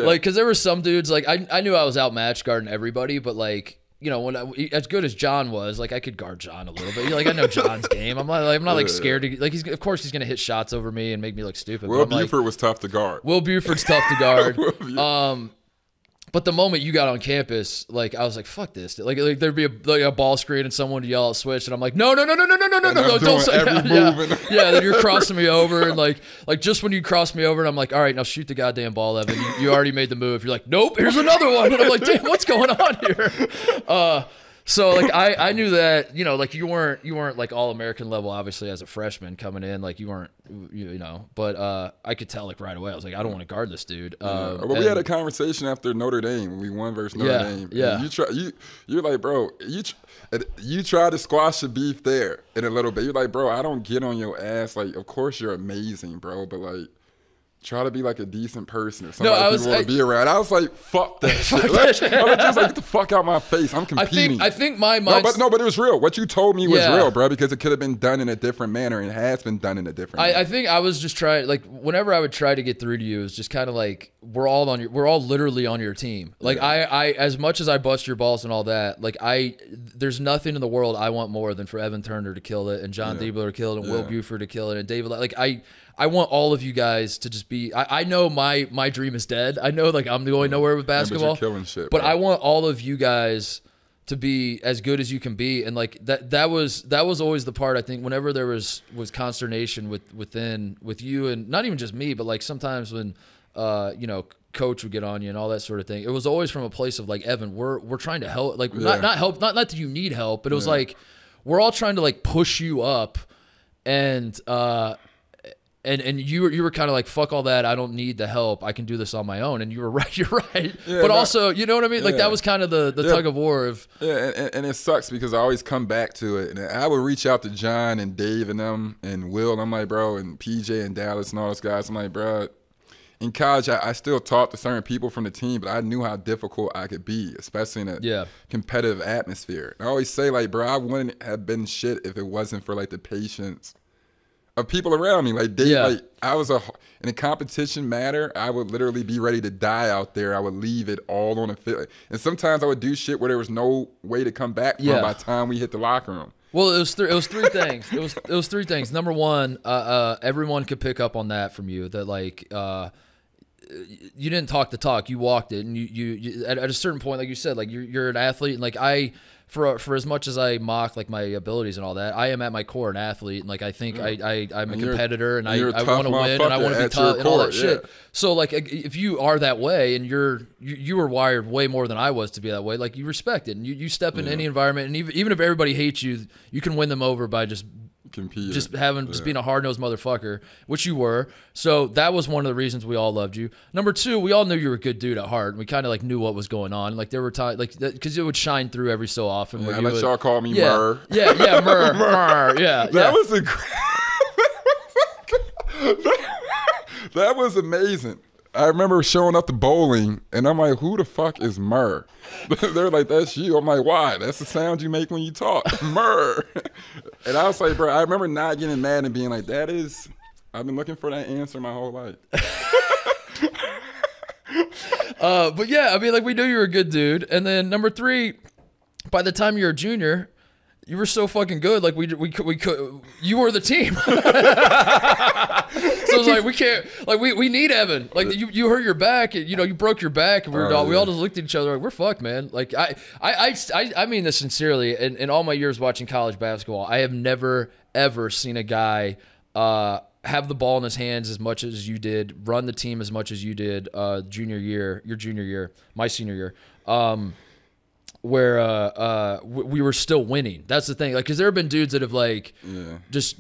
like because there were some dudes like I knew I was outmatched guarding everybody, but like. You know, as good as John was, like I could guard John a little bit. Like I know John's game. I'm not like scared to like. Of course he's gonna hit shots over me and make me look stupid. Will Buford was tough to guard. Will Buford's tough to guard. But the moment you got on campus, like I was like, "Fuck this!" Like there'd be a ball screen and someone would yell out switch, and I'm like, "No, don't say that." Yeah, then you're crossing me over, and like just when you cross me over, and I'm like, "All right, now shoot the goddamn ball, Evan. You already made the move." You're like, "Nope, here's another one," and I'm like, "Damn, what's going on here?" So like I knew that, you know, like you weren't like all American level obviously as a freshman coming in, like you weren't you know, but I could tell like right away. I was like, I don't want to guard this dude. But we had a conversation after Notre Dame when we won versus Notre Dame. Yeah. You're like, bro, you tried to squash the beef there in a little bit. You're like, bro, I don't get on your ass. Like, of course you're amazing, bro, but like. Try to be like a decent person or something people want to be around. I was like, fuck that shit. I was just like, get the fuck out my face. I'm competing. I think my mind. But it was real. What you told me was real, bro, because it could have been done in a different manner and it has been done in a different manner. I think I was just trying, like, whenever I would try to get through to you, it was just kind of like, we're all literally on your team. Like, I as much as I bust your balls and all that, like, there's nothing in the world I want more than for Evan Turner to kill it and John Diebler to kill it and Will Buford to kill it and David. Like, I want all of you guys to just be. I know my dream is dead. I know like I'm going nowhere with basketball. But you're killing shit. But I want all of you guys to be as good as you can be, and like that was always the part I think. Whenever there was consternation with you, and not even just me, but like sometimes when you know, coach would get on you and all that sort of thing. It was always from a place of like, Evan, we're trying to help. Like not help. Not that you need help, but it was like we're all trying to like push you up, and. And you were kind of like, fuck all that. I don't need the help. I can do this on my own. And you were right. You're right. Yeah, but also, you know what I mean? Like that was kind of the tug of war of. Yeah, and it sucks because I always come back to it. And I would reach out to John and Dave and them and Will. And I'm like, bro, and PJ and Dallas and all those guys. I'm like, bro, in college, I still talked to certain people from the team, but I knew how difficult I could be, especially in a competitive atmosphere. And I always say, like, bro, I wouldn't have been shit if it wasn't for like the patience of people around me. Like they, like I was in a competition matter, I would literally be ready to die out there. I would leave it all on the field. And sometimes I would do shit where there was no way to come back from by the time we hit the locker room. Well, it was three things. It was three things. Number one, everyone could pick up on that from you, that like you didn't talk the talk, you walked it, and you at a certain point, like you said, like you're an athlete, and like for as much as I mock like my abilities and all that, I am at my core an athlete, and like I think I'm a competitor, and I want to win, and I want to be tough and all that shit. So like if you are that way, and you were wired way more than I was to be that way, like you respect it, and you step into any environment, and even if everybody hates you, you can win them over by just compete, just being a hard-nosed motherfucker, which you were. So that was one of the reasons we all loved you. Number two, we all knew you were a good dude at heart, and we kind of like knew what was going on. Like there were times like because it would shine through every so often. Yeah, I let y'all call me Murr. Yeah, Murr. Yeah, that was that was amazing. I remember showing up to bowling, and I'm like, who the fuck is Murr? They're like, that's you. I'm like, why? That's the sound you make when you talk. Murr. And I was like, bro, I remember not getting mad and being like, I've been looking for that answer my whole life. But yeah, I mean, like we knew you were a good dude. And then number three, by the time you were a junior, you were so fucking good. Like we could, you were the team. So it's like we can't, like we need Evan. Like you hurt your back, you broke your back, and we all just looked at each other like we're fucked, man. Like I mean this sincerely. In all my years watching college basketball, I have never ever seen a guy have the ball in his hands as much as you did, run the team as much as you did your junior year, my senior year. Where we were still winning. That's the thing. Like, because there have been dudes that have like just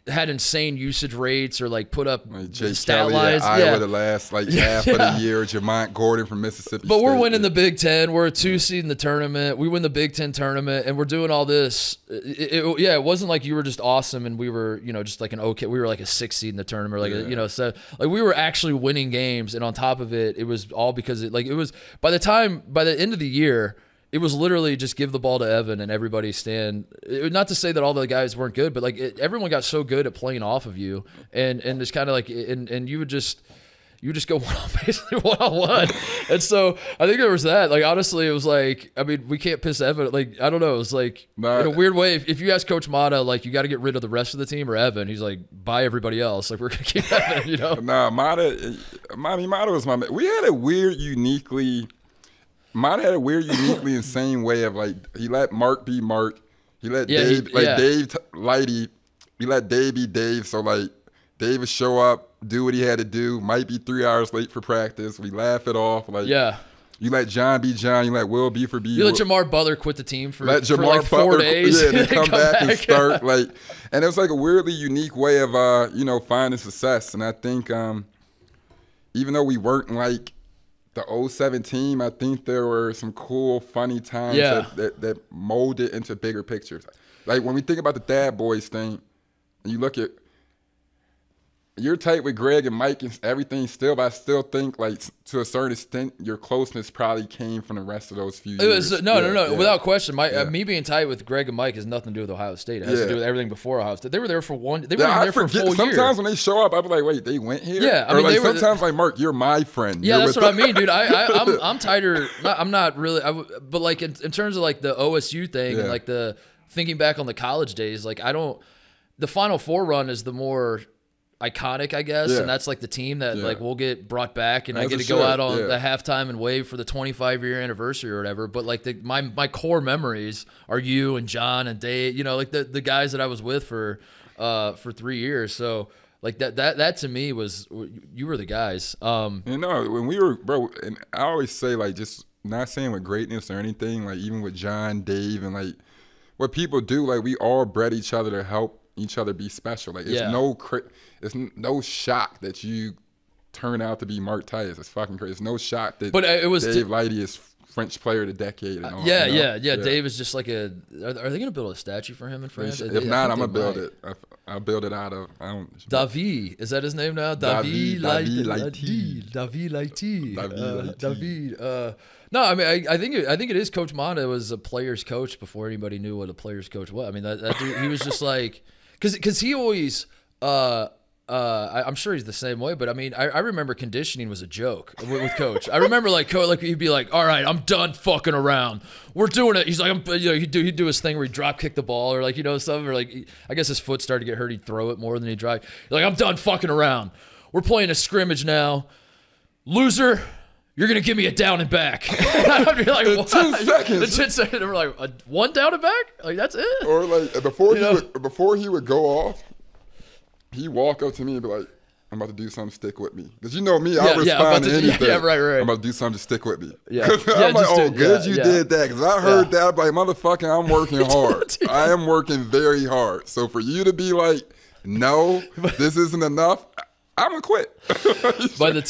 had insane usage rates or like put up like Jake stat Kelly lines. At Iowa the last half of the year. Jamont Gordon from Mississippi But State. we're winning the Big Ten. We're a 2 seed in the tournament. We win the Big Ten tournament, and we're doing all this. It wasn't like you were just awesome and we were just like an okay. We were like a 6 seed in the tournament, like so like we were actually winning games, and on top of it, it was all because it was by the end of the year. It was literally just give the ball to Evan and everybody stand. Not to say that all the guys weren't good, but like everyone got so good at playing off of you, and it's kind of like and you would just go basically one-on-one. And so I think there was that. Like honestly, it was like we can't piss Evan. Like I don't know. It was like in a weird way. If you ask Coach Matta, like you got to get rid of the rest of the team or Evan, he's like buy everybody else. Like we're gonna keep Evan. Nah, Matta was my man. We had a weird, uniquely. Mine had a weird, uniquely insane way of like he let Mark be Mark, he let Dave Lighty, he let Dave be Dave. So like Dave would show up, do what he had to do, might be 3 hours late for practice. We laugh it off. Like you let John be John, you let Will be for B. You let Jamar Butler quit the team for like Butler, 4 days. Yeah, then come back and start like, and it was like a weirdly unique way of finding success. And I think even though we weren't like the 07 team, I think there were some cool, funny times that molded into bigger pictures. Like when we think about the Dad Boys thing, and you look at, you're tight with Greg and Mike and everything still, but I still think like to a certain extent your closeness probably came from the rest of those few years. No, without question. Me being tight with Greg and Mike has nothing to do with Ohio State. It has to do with everything before Ohio State. They were there for they were there for a full year. Sometimes when they show up, I'll be like, wait, they went here? Yeah, I mean, like sometimes like Mark, you're my friend. Yeah, that's what I mean, dude. I'm tighter. I'm not really, but like in terms of like the OSU thing and like the thinking back on the college days, like the Final Four run is the more iconic, I guess, and that's like the team that like will get brought back, and I get to go out on the halftime and wave for the 25-year anniversary or whatever. But like my core memories are you and John and Dave, like the guys that I was with for 3 years. So like that to me was, you were the guys. When we were, bro, and I always say like, just not saying with greatness or anything, like even with John, Dave, and like what people do, like we all bred each other to help each other be special. Like it's no shock that you turn out to be Mark Titus. It's fucking crazy. It's no shock that Dave Lighty is French player of the decade and all. Dave is just like are they gonna build a statue for him in France? If not, I'm gonna build it. I'll build it out of David. Is that his name now? David Lighty. No, I mean, I think it is. Coach Matta was a player's coach before anybody knew what a player's coach was. I mean, that dude, he was just like, because he always, I'm sure he's the same way. But I mean, I remember conditioning was a joke with Coach. I remember like he'd be like, "All right, I'm done fucking around. We're doing it." He's like, he'd do his thing where he'd drop kick the ball or like something, or like I guess his foot started to get hurt. He'd throw it more than he'd drive. He's like, "I'm done fucking around. We're playing a scrimmage now. loser, you're going to give me a down and back. And I'd be like, what? 10 seconds. In 10 seconds. And we're like, one down and back? Like, that's it? Or like before he would go off, he'd walk up to me and be like, I'm about to do something, stick with me. Because you know me, I'll respond to anything. Yeah, right. I'm about to do something, just stick with me. Yeah. I'm like, oh, good you did that. Because I heard that. I'm like, motherfucker, I'm working hard. I am working very hard. So for you to be like, no, this isn't enough, I'm gonna quit. By the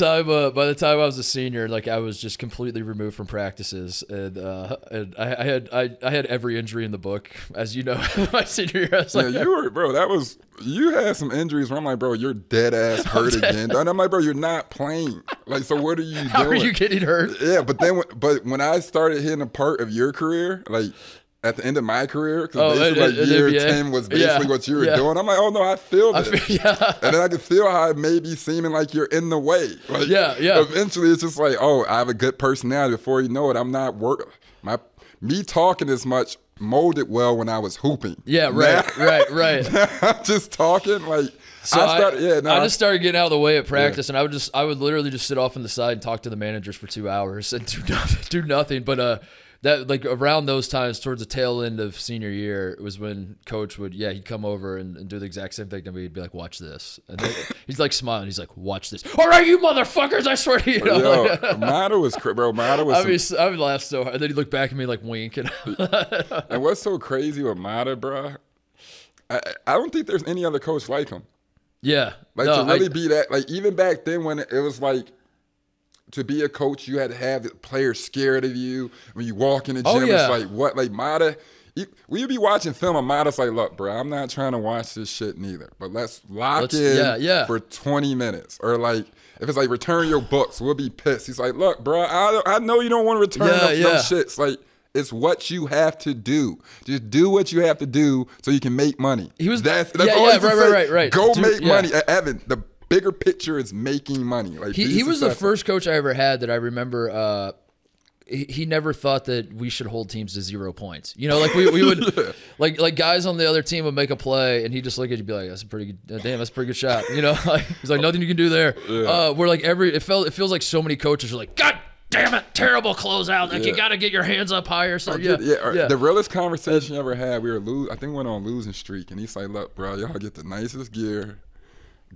time I was a senior, like I was just completely removed from practices, and I had every injury in the book, as you know. My senior year, I was like, you had some injuries where I'm like, bro, you're dead ass hurt again. And I'm like, bro, you're not playing. Like, so what are you doing? How are you getting hurt? Yeah, but when I started hitting a part of your career, like at the end of my career, because basically year 10 was basically what you were doing. I'm like, oh no, I feel this. And then I can feel how it may be seeming like you're in the way. Like, eventually it's just like, oh, I have a good personality. Before you know it, I'm not me talking as much molded well when I was hooping. Yeah, right. I'm just talking like. So I just started getting out of the way at practice, and I would literally just sit off on the side and talk to the managers for 2 hours and do nothing. But that, like, around those times, towards the tail end of senior year, it was when Coach would, he'd come over and do the exact same thing to me. He'd be like, watch this. And then he's like smiling. He's like, watch this. All right, you motherfuckers, I swear to you. Matta was, bro, Matta was. I would laugh so hard. And then he'd look back at me like wink. And what's so crazy with Matta, bro, I don't think there's any other coach like him. Yeah. Like, to really be that, like, even back then when it was like, to be a coach, you had to have the players scared of you. When you walk in the gym, it's like, what? Like, Matta, we'd be watching film, and Matta's like, look, bro, I'm not trying to watch this shit neither, but let's lock in for 20 minutes. Or, like, if it's like, return your books, we'll be pissed. He's like, look, bro, I know you don't want to return those shits. Like, it's what you have to do. Just do what you have to do so you can make money. That's right. Go make money. Evan, the bigger picture is making money. Like, he was the first coach I ever had that I remember. He never thought that we should hold teams to 0 points. You know, like we would like guys on the other team would make a play, and he'd just look at you and be like, "That's a pretty good, that's a pretty good shot." You know, like, he's like, "Nothing you can do there." We're like it feels like so many coaches are like, "God damn it, terrible closeout! Like you got to get your hands up higher." So The realest conversation you ever had, I think we went on a losing streak, and he's like, "Look, bro, y'all get the nicest gear,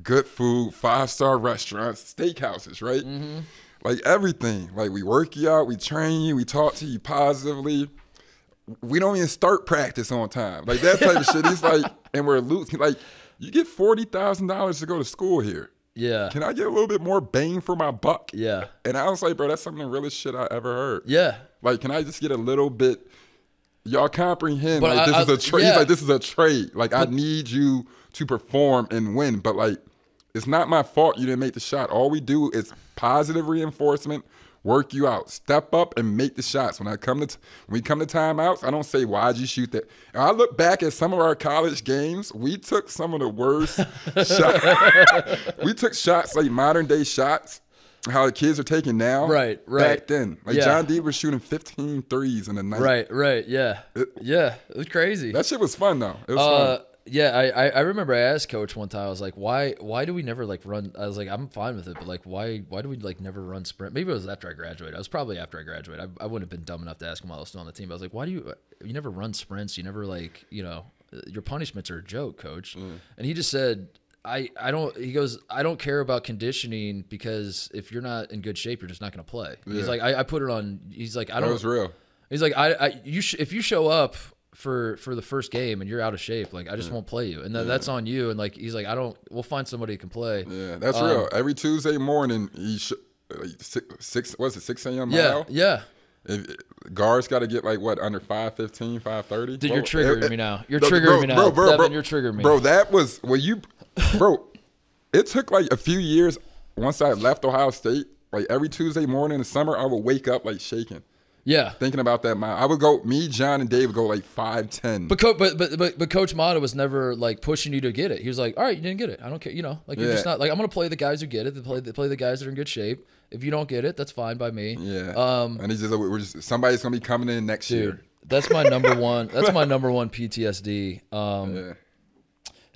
good food, 5-star restaurants, steakhouses, right? Mm-hmm. Like everything. Like, we work you out, we train you, we talk to you positively. We don't even start practice on time. Like, that type of shit." He's like, and we're losing. Like, you get $40,000 to go to school here. Yeah. Can I get a little bit more bang for my buck? Yeah. And I was like, bro, that's some of the realest shit I ever heard. Yeah. Like, can I just get a little bit? Y'all comprehend? But like, this is a trade. He's like, this is a trade. Like, I need you to perform and win. But, like, it's not my fault you didn't make the shot. All we do is positive reinforcement, work you out, step up and make the shots. When we come to timeouts, I don't say, why'd you shoot that? And I look back at some of our college games, we took some of the worst shots. We took shots, like modern day shots, how the kids are taking now. Right. Back then. Like, John D was shooting 15 threes in a night. Right. Yeah. It was crazy. That shit was fun, though. It was fun. Yeah, I remember I asked Coach one time, I was like, why do we never, like, run? I was like, I'm fine with it, but, like, why do we, like, never run sprint? Maybe it was after I graduated. I was probably after I graduated. I wouldn't have been dumb enough to ask him while I was still on the team. But I was like, why do you never run sprints? You never, like, you know, your punishments are a joke, Coach. And he just said, I don't care about conditioning, because if you're not in good shape, you're just not going to play. He's like, I put it on. He's like, I don't. That was real. He's like, if you show up for the first game and you're out of shape, like, I just won't play you, and that's on you. And, like, he's like, we'll find somebody who can play. Yeah, that's real. Every Tuesday morning, 6 a.m. Yeah. Guards got to get, like, what, under 5:15, 5:30. Dude, you're triggering me now. You're triggering me now, Devin, you're triggering me. Bro, that was bro. It took, like, a few years. Once I left Ohio State, like, every Tuesday morning in the summer, I would wake up, like, shaking. Yeah, thinking about that mile. I would go. Me, John, and Dave would go like 5'10". But Coach Matta was never, like, pushing you to get it. He was like, all right, you didn't get it. I don't care. You know, like, you're just not, like, I'm gonna play the guys who get it. They play the guys that are in good shape. If you don't get it, that's fine by me. Yeah. And he's just somebody's gonna be coming in next year. That's my number one. That's my number one PTSD.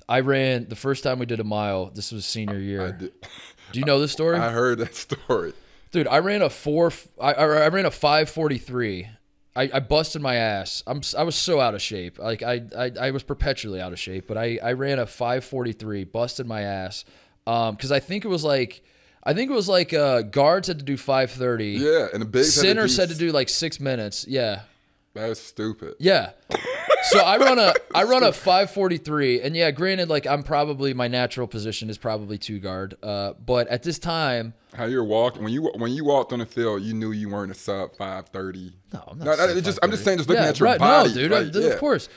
I ran the first time we did a mile. This was senior year. Do you know this story? I heard that story. Dude, I ran a 5:43. I busted my ass. I was so out of shape. Like I was perpetually out of shape, but I ran a 5:43, busted my ass. Because I think it was like guards had to do 5:30. Yeah, and the bigs centers had to do like 6 minutes. Yeah. That's stupid. Yeah. So I run a 5:43, and yeah, granted, like my natural position is probably 2 guard. But at this time, how you're walking when you walked on the field, you knew you weren't a sub 5:30. No, I'm not. I'm just saying, just looking at your body. No, dude, like, of course.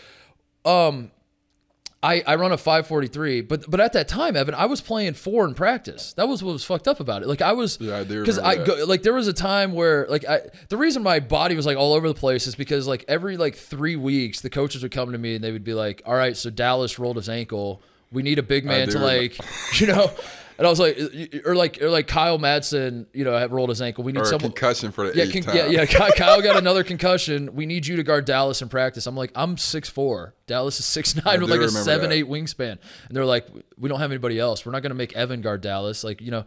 I run a 5:43, but at that time, Evan, I was playing 4 in practice. That was what was fucked up about it. Like I was, I do because like there was a time where like the reason my body was like all over the place is because like every like 3 weeks the coaches would come to me and they would be like, all right, so Dallas rolled his ankle. We need a big man to like, you know. And I was like, or like Kyle Madsen, you know, had rolled his ankle. We need someone concussion for the 8th time. Yeah. Kyle got another concussion. We need you to guard Dallas in practice. I'm like, I'm 6'4". Dallas is 6'9" with like a 7'8" wingspan. And they're like, we don't have anybody else. We're not gonna make Evan guard Dallas. Like, you know.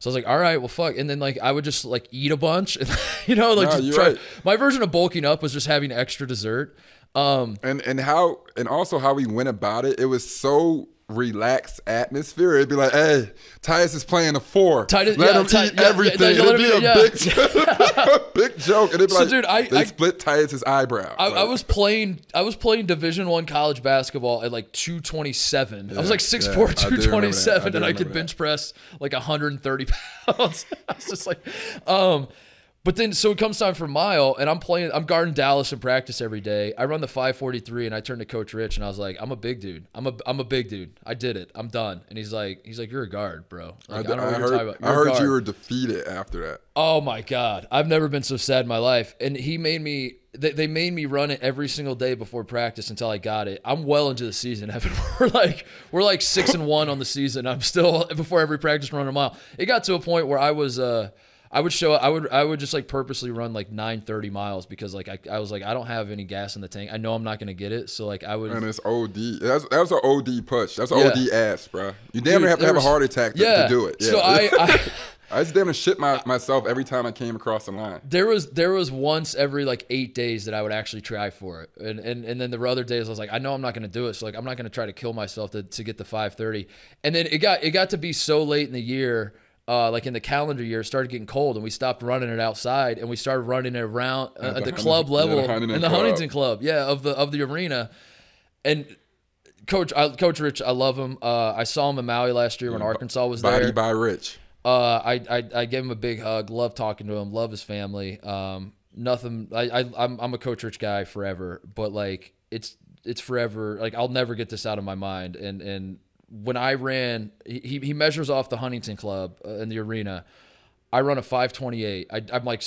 So I was like, all right, well, fuck. And then like I would just like eat a bunch, and, you know, like just try. Right. My version of bulking up was just having extra dessert. And also how we went about it. It was so relaxed atmosphere. It'd be like, hey, Titus is playing a 4. Let him eat everything. It'd be a big joke. And it'd be like, dude, they split Titus's eyebrow. I was playing Division I college basketball at like 227. I was like 6'4", 227, and I could bench press like 130 pounds. I was just like, but then, so it comes time for mile, and I'm guarding Dallas in practice every day. I run the 5:43, and I turned to Coach Rich, and I was like, I'm a big dude. I'm a big dude. I did it. I'm done. And he's like, you're a guard, bro. Like, I don't know what you're talking about. I heard you were defeated after that. Oh my God, I've never been so sad in my life. And he made me. They made me run it every single day before practice until I got it. I'm well into the season, Evan. We're like 6-1 on the season. I'm still before every practice running a mile. It got to a point where I was. I would just like purposely run like 9:30 miles because like I was like, I don't have any gas in the tank. I know I'm not gonna get it, so like I would. And it's OD. That was an OD push. That's an OD ass, bro. You damn near have to have a heart attack to do it. Yeah. So I just damn near shit myself every time I came across the line. There was once every like 8 days that I would actually try for it, and then the other days I was like, I know I'm not gonna do it, so like I'm not gonna try to kill myself to get the 5:30. And then it got to be so late in the year. Like in the calendar year, it started getting cold, and we stopped running it outside, and we started running it around at the club level in the Huntington Club, of the arena. And Coach Rich, I love him. I saw him in Maui last year when Arkansas was there. Body by Rich. I gave him a big hug. Love talking to him. Love his family. Nothing. I'm a Coach Rich guy forever, but like it's forever. Like I'll never get this out of my mind. And when I ran, he measures off the Huntington Club in the arena. I run a 5:28. I'm like,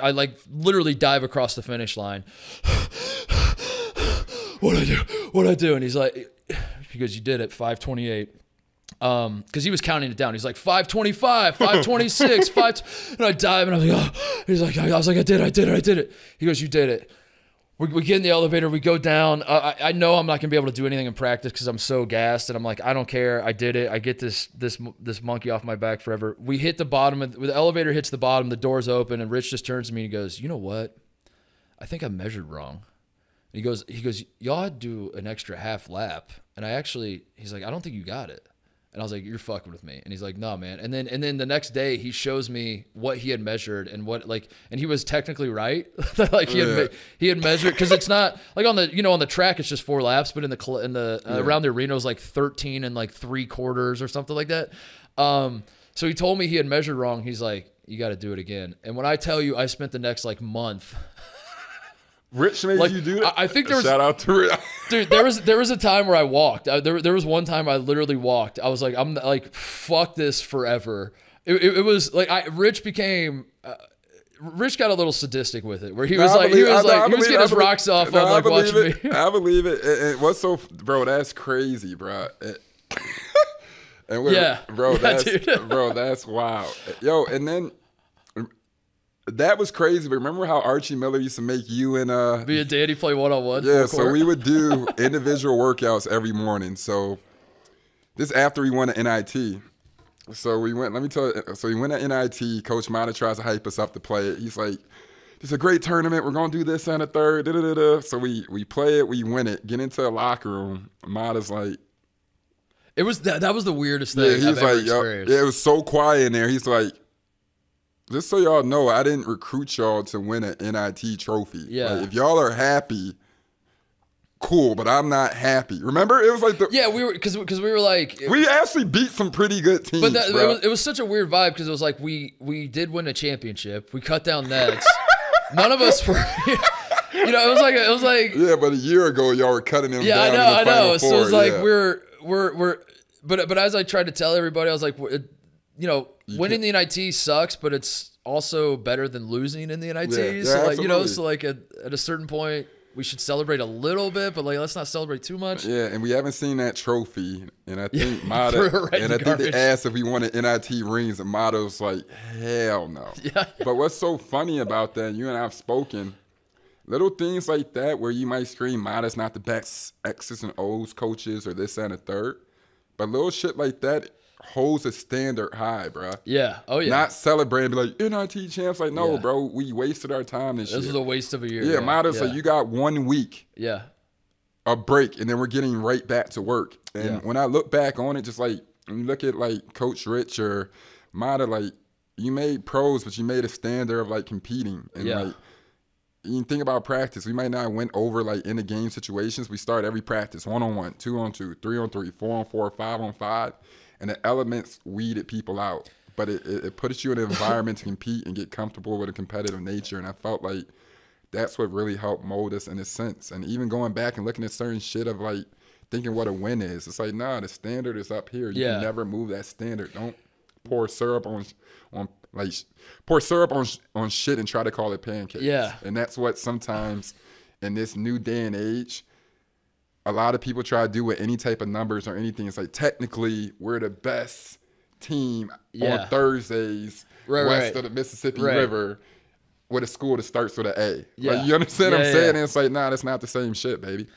I like literally dive across the finish line. What'd I do? And he's like, he goes, you did it, 5:28. Because he was counting it down. He's like 5:25, 5:26, and I dive, and I was like, oh. He's like, I was like, I did it. He goes, you did it. We get in the elevator, we go down. I know I'm not gonna be able to do anything in practice because I'm so gassed, and I'm like, I don't care. I did it. I get this monkey off my back forever. We hit the bottom. The elevator hits the bottom. The doors open, and Rich just turns to me and he goes, you know what? I think I measured wrong. And he goes, y'all had to do an extra half lap, and he's like, I don't think you got it. And I was like, you're fucking with me. And he's like, no, man. And then the next day he shows me what he had measured and and he was technically right. Like he had measured, because it's not like on the track, it's just 4 laps, but in the around the arena it was like 13 and like 3/4 or something like that. So he told me he had measured wrong. He's like, you got to do it again. And when I tell you, I spent the next like month. Rich made you do it. I think there was shout out to Rich. Dude, there was a time where I walked. There was one time I literally walked. I was like, I'm like, fuck this forever. It was like Rich got a little sadistic with it, where he was he was getting his rocks off on like watching me. I believe it. And what's so, bro? That's crazy, bro. Bro, that's wild. Yo, and then. That was crazy, but remember how Archie Miller used to make you and me and Danny play one-on-one? Yeah, so we would do individual workouts every morning. So this after we won an NIT, So we went. Let me tell you. So we went at NIT. Coach Matta tries to hype us up to play it. He's like, "It's a great tournament. We're gonna do this and a third." Da, da, da, da. So we play it. We win it. Get into the locker room. Matta's like, It was that was the weirdest thing I've ever experienced. Yeah, it was so quiet in there. He's like, "Just so y'all know, I didn't recruit y'all to win an NIT trophy. Yeah. Like, if y'all are happy, cool, but I'm not happy." Remember, it was like we were because we were like we actually beat some pretty good teams. But it was such a weird vibe because it was like we did win a championship. We cut down nets. None of us were. It was like yeah, but a year ago y'all were cutting them. Yeah, down I know. Four, so it's like yeah. we're but as I tried to tell everybody, I was like, winning the NIT sucks, but it's also better than losing in the NIT. Yeah, so absolutely. At a certain point, we should celebrate a little bit, but like let's not celebrate too much. Yeah, and we haven't seen that trophy, and I think Matta, and I think they asked if we wanted NIT rings, and Matta was like, hell no. Yeah. But what's so funny about that, you and I have spoken, little things like that where you might scream Matta's not the best X's and O's coaches or this and a third, but little shit like that holds a standard high, bro. Yeah. Oh yeah. Not celebrating, be like NIT champs. Like no, bro, we wasted our time this year. This was a waste of a year. Yeah, Matta's like you got 1 week. Yeah. A break, and then we're getting right back to work. And when I look back on it, just like when you look at like Coach Rich or Matta, like you made pros, but you made a standard of like competing. And like you think about practice, we might not went over like in the game situations. We start every practice 1-on-1, 2-on-2, 3-on-3, 4-on-4, 5-on-5, and the elements weeded people out. But it puts you in an environment to compete and get comfortable with a competitive nature. And I felt like that's what really helped mold us in a sense. And even going back and looking at certain shit of like thinking what a win is, it's like, nah, the standard is up here. You can never move that standard. Don't pour syrup on shit and try to call it pancakes. Yeah. And that's what sometimes in this new day and age, a lot of people try to do with any type of numbers or anything. It's like technically we're the best team on Thursdays west of the Mississippi River with a school that starts with an A. Yeah. Like, you understand what I'm saying? And it's like, nah, that's not the same shit, baby.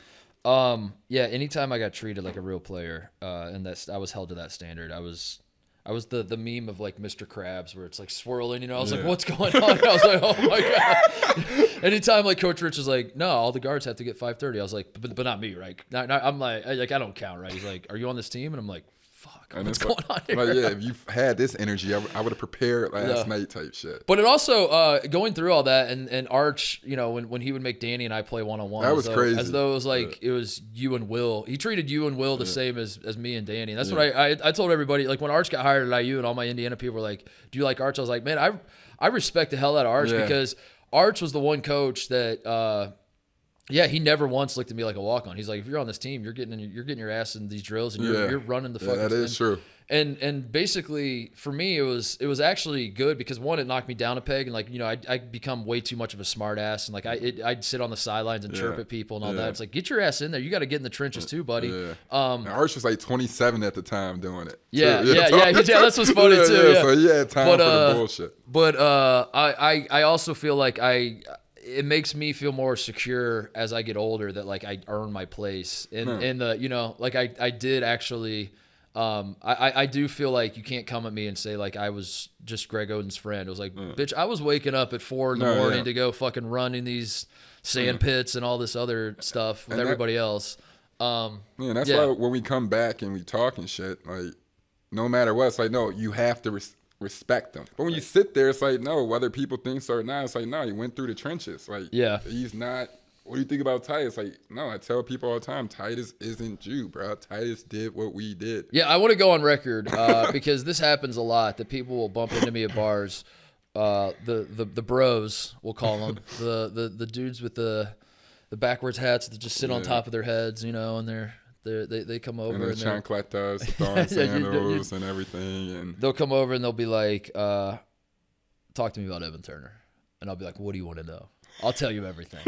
Anytime I got treated like a real player, and I was held to that standard, I was the meme of like Mr. Krabs where it's like swirling, I was like, what's going on? I was like, oh my God. Anytime like Coach Rich is like, no, all the guards have to get 530. I was like, but not me, right? I'm like, I don't count, right? He's like, are you on this team? And I'm like, fuck, what's going on here? Like, yeah, if you had this energy, I would have prepared last night type shit. But it also, going through all that and Arch, when he would make Danny and I play one-on-one. That was crazy. As though it was like, it was you and Will. He treated you and Will the same as me and Danny. And that's what I told everybody, like when Arch got hired at IU and all my Indiana people were like, do you like Arch? I was like, man, I respect the hell out of Arch because Arch was the one coach that, he never once looked at me like a walk-on. He's like, if you're on this team, you're getting your ass in these drills and you're running the fucking. That is true. And basically for me it was actually good because one, it knocked me down a peg and like I'd become way too much of a smart ass and like I'd sit on the sidelines and chirp at people and all that. It's like, get your ass in there. You got to get in the trenches too, buddy. Arch was like 27 at the time doing it. Yeah. That's what's funny too. Yeah. So he had time for the bullshit. But I also feel like it makes me feel more secure as I get older that like I earn my place in the like I did actually. I do feel like you can't come at me and say like I was just Greg Oden's friend. It was like, bitch, I was waking up at 4 in the morning to go fucking run in these sand pits and all this other stuff with everybody else. That's why when we come back and we talk and shit, like no matter what, it's like, no, you have to respect them. But when you sit there, it's like, no, whether people think so or not, it's like, no, he went through the trenches. Like, he's not. What do you think about Titus? Like, no, I tell people all the time, Titus isn't you, bro. Titus did what we did. Yeah, I want to go on record because this happens a lot that people will bump into me at bars. The bros, we'll call them, the dudes with the backwards hats that just sit on top of their heads, and they come over and the chancletas, the thong sandals, and everything, and they'll come over and they'll be like, "Talk to me about Evan Turner," and I'll be like, "What do you want to know?" I'll tell you everything.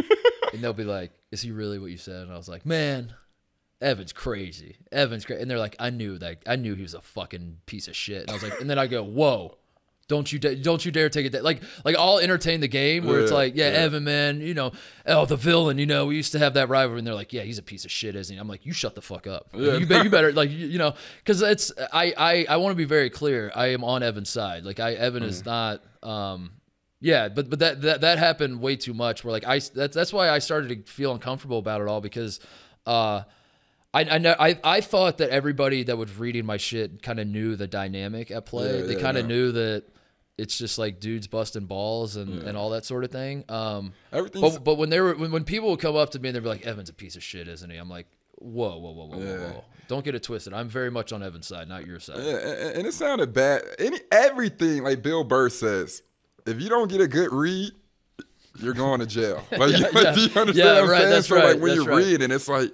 And they'll be like, is he really what you said? And I was like, man, Evan's crazy. Evan's crazy. And they're like, I knew he was a fucking piece of shit. And I was like, and then I go, whoa, Don't you dare take it that like I'll entertain the game where it's like, Evan, man, you know, the villain, you know, we used to have that rivalry, and they're like, yeah, he's a piece of shit, isn't he? I'm like, you shut the fuck up. Yeah. You better like, you know, because it's I want to be very clear. I am on Evan's side. Like Evan is not but that happened way too much. Where like that's why I started to feel uncomfortable about it all, because I thought that everybody that was reading my shit kind of knew the dynamic at play. They kind of knew that it's just like dudes busting balls and all that sort of thing. But when people would come up to me and they'd be like, Evan's a piece of shit, isn't he? I'm like, whoa. Don't get it twisted. I'm very much on Evan's side, not your side. Yeah, and it sounded bad. Everything, like Bill Burr says, if you don't get a good read, you're going to jail. Like, do you understand what I'm saying? That's so right. Like when you read and it's like,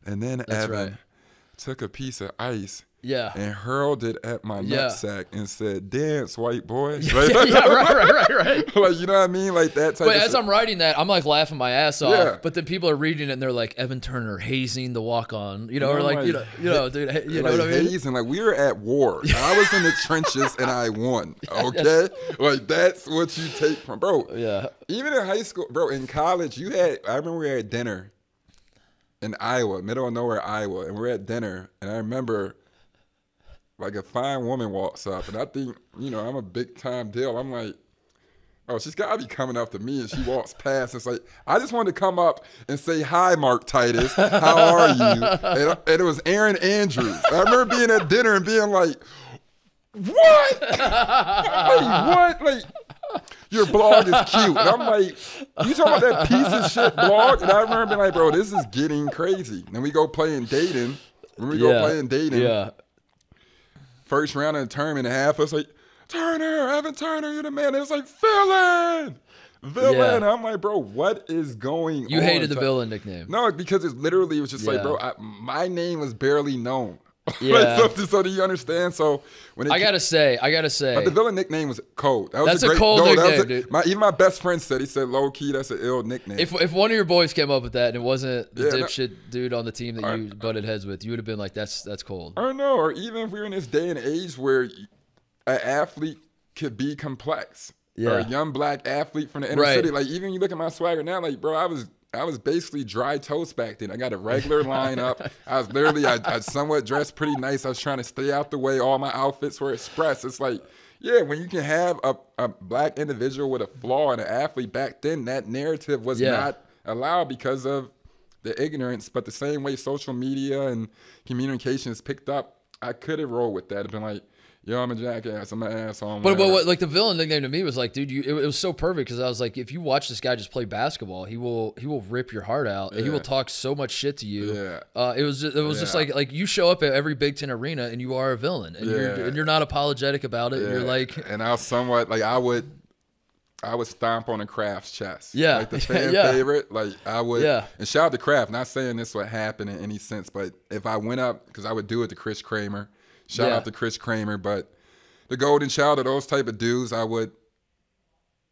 and then That's Evan took a piece of ice and hurled it at my nutsack and said, dance, white boy. Right? Right. Like, you know what I mean? Like that type of as I'm writing that, I'm like laughing my ass off. But then people are reading it and they're like, Evan Turner hazing the walk-on, you know, or like, you know, dude, you know what I mean? Hazing, like we were at war. I was in the trenches and I won. Okay? Like that's what you take from, bro. Yeah. Even in high school, bro, in college, I remember we were at dinner in Iowa, middle of nowhere, Iowa, and we're at dinner, and I remember like a fine woman walks up, and I think, you know, I'm a big time deal. I'm like, oh, she's got to be coming up to me, and she walks past. And it's like, I just wanted to come up and say, hi, Mark Titus. How are you? And it was Aaron Andrews. I remember being at dinner and being like, what? Like, what? Like, your blog is cute. And I'm like, you talking about that piece of shit blog? And I remember being like, bro, this is getting crazy. Then we go playing dating. First round of the tournament and half, I was like, Turner, Evan Turner, you're the man. It was like, villain. Yeah. I'm like, bro, what is going on? You hated the villain nickname. No, because it was just like, bro, my name was barely known. Yeah. Like, so do you understand? So when I gotta say, but the villain nickname was cold. That's a cold nickname, dude. Even my best friend said, he said, low key, that's an ill nickname. If one of your boys came up with that and it wasn't the dipshit dude on the team that you butted heads with, you would have been like, that's cold. I don't know. Or even if we're in this day and age where an athlete could be complex. Yeah. Or a young black athlete from the inner city. Like, even you look at my swagger now, like, bro, I was basically dry toast back then. I got a regular lineup. I was literally, I somewhat dressed pretty nice. I was trying to stay out the way. All my outfits were express. It's like, yeah, when you can have a black individual with a flaw and an athlete back then, that narrative was not allowed because of the ignorance. But the same way social media and communication is picked up, I could have rolled with that. I've been like, yo, I'm a jackass. I'm an asshole. But what, like the villain nickname to me was like, dude, it was so perfect because I was like, if you watch this guy just play basketball, he will rip your heart out. And he will talk so much shit to you. Yeah. It was just like you show up at every Big Ten arena and you are a villain and you're not apologetic about it. Yeah. And you're like, and I was somewhat like I would stomp on a Kraft's chest. Yeah. Like the fan favorite. Like I would. Yeah. And shout out to Kraft. Not saying this would happen in any sense, but if I went up, because I would do it to Chris Kramer. Shout out to Chris Kramer, but the golden child of those type of dudes, I would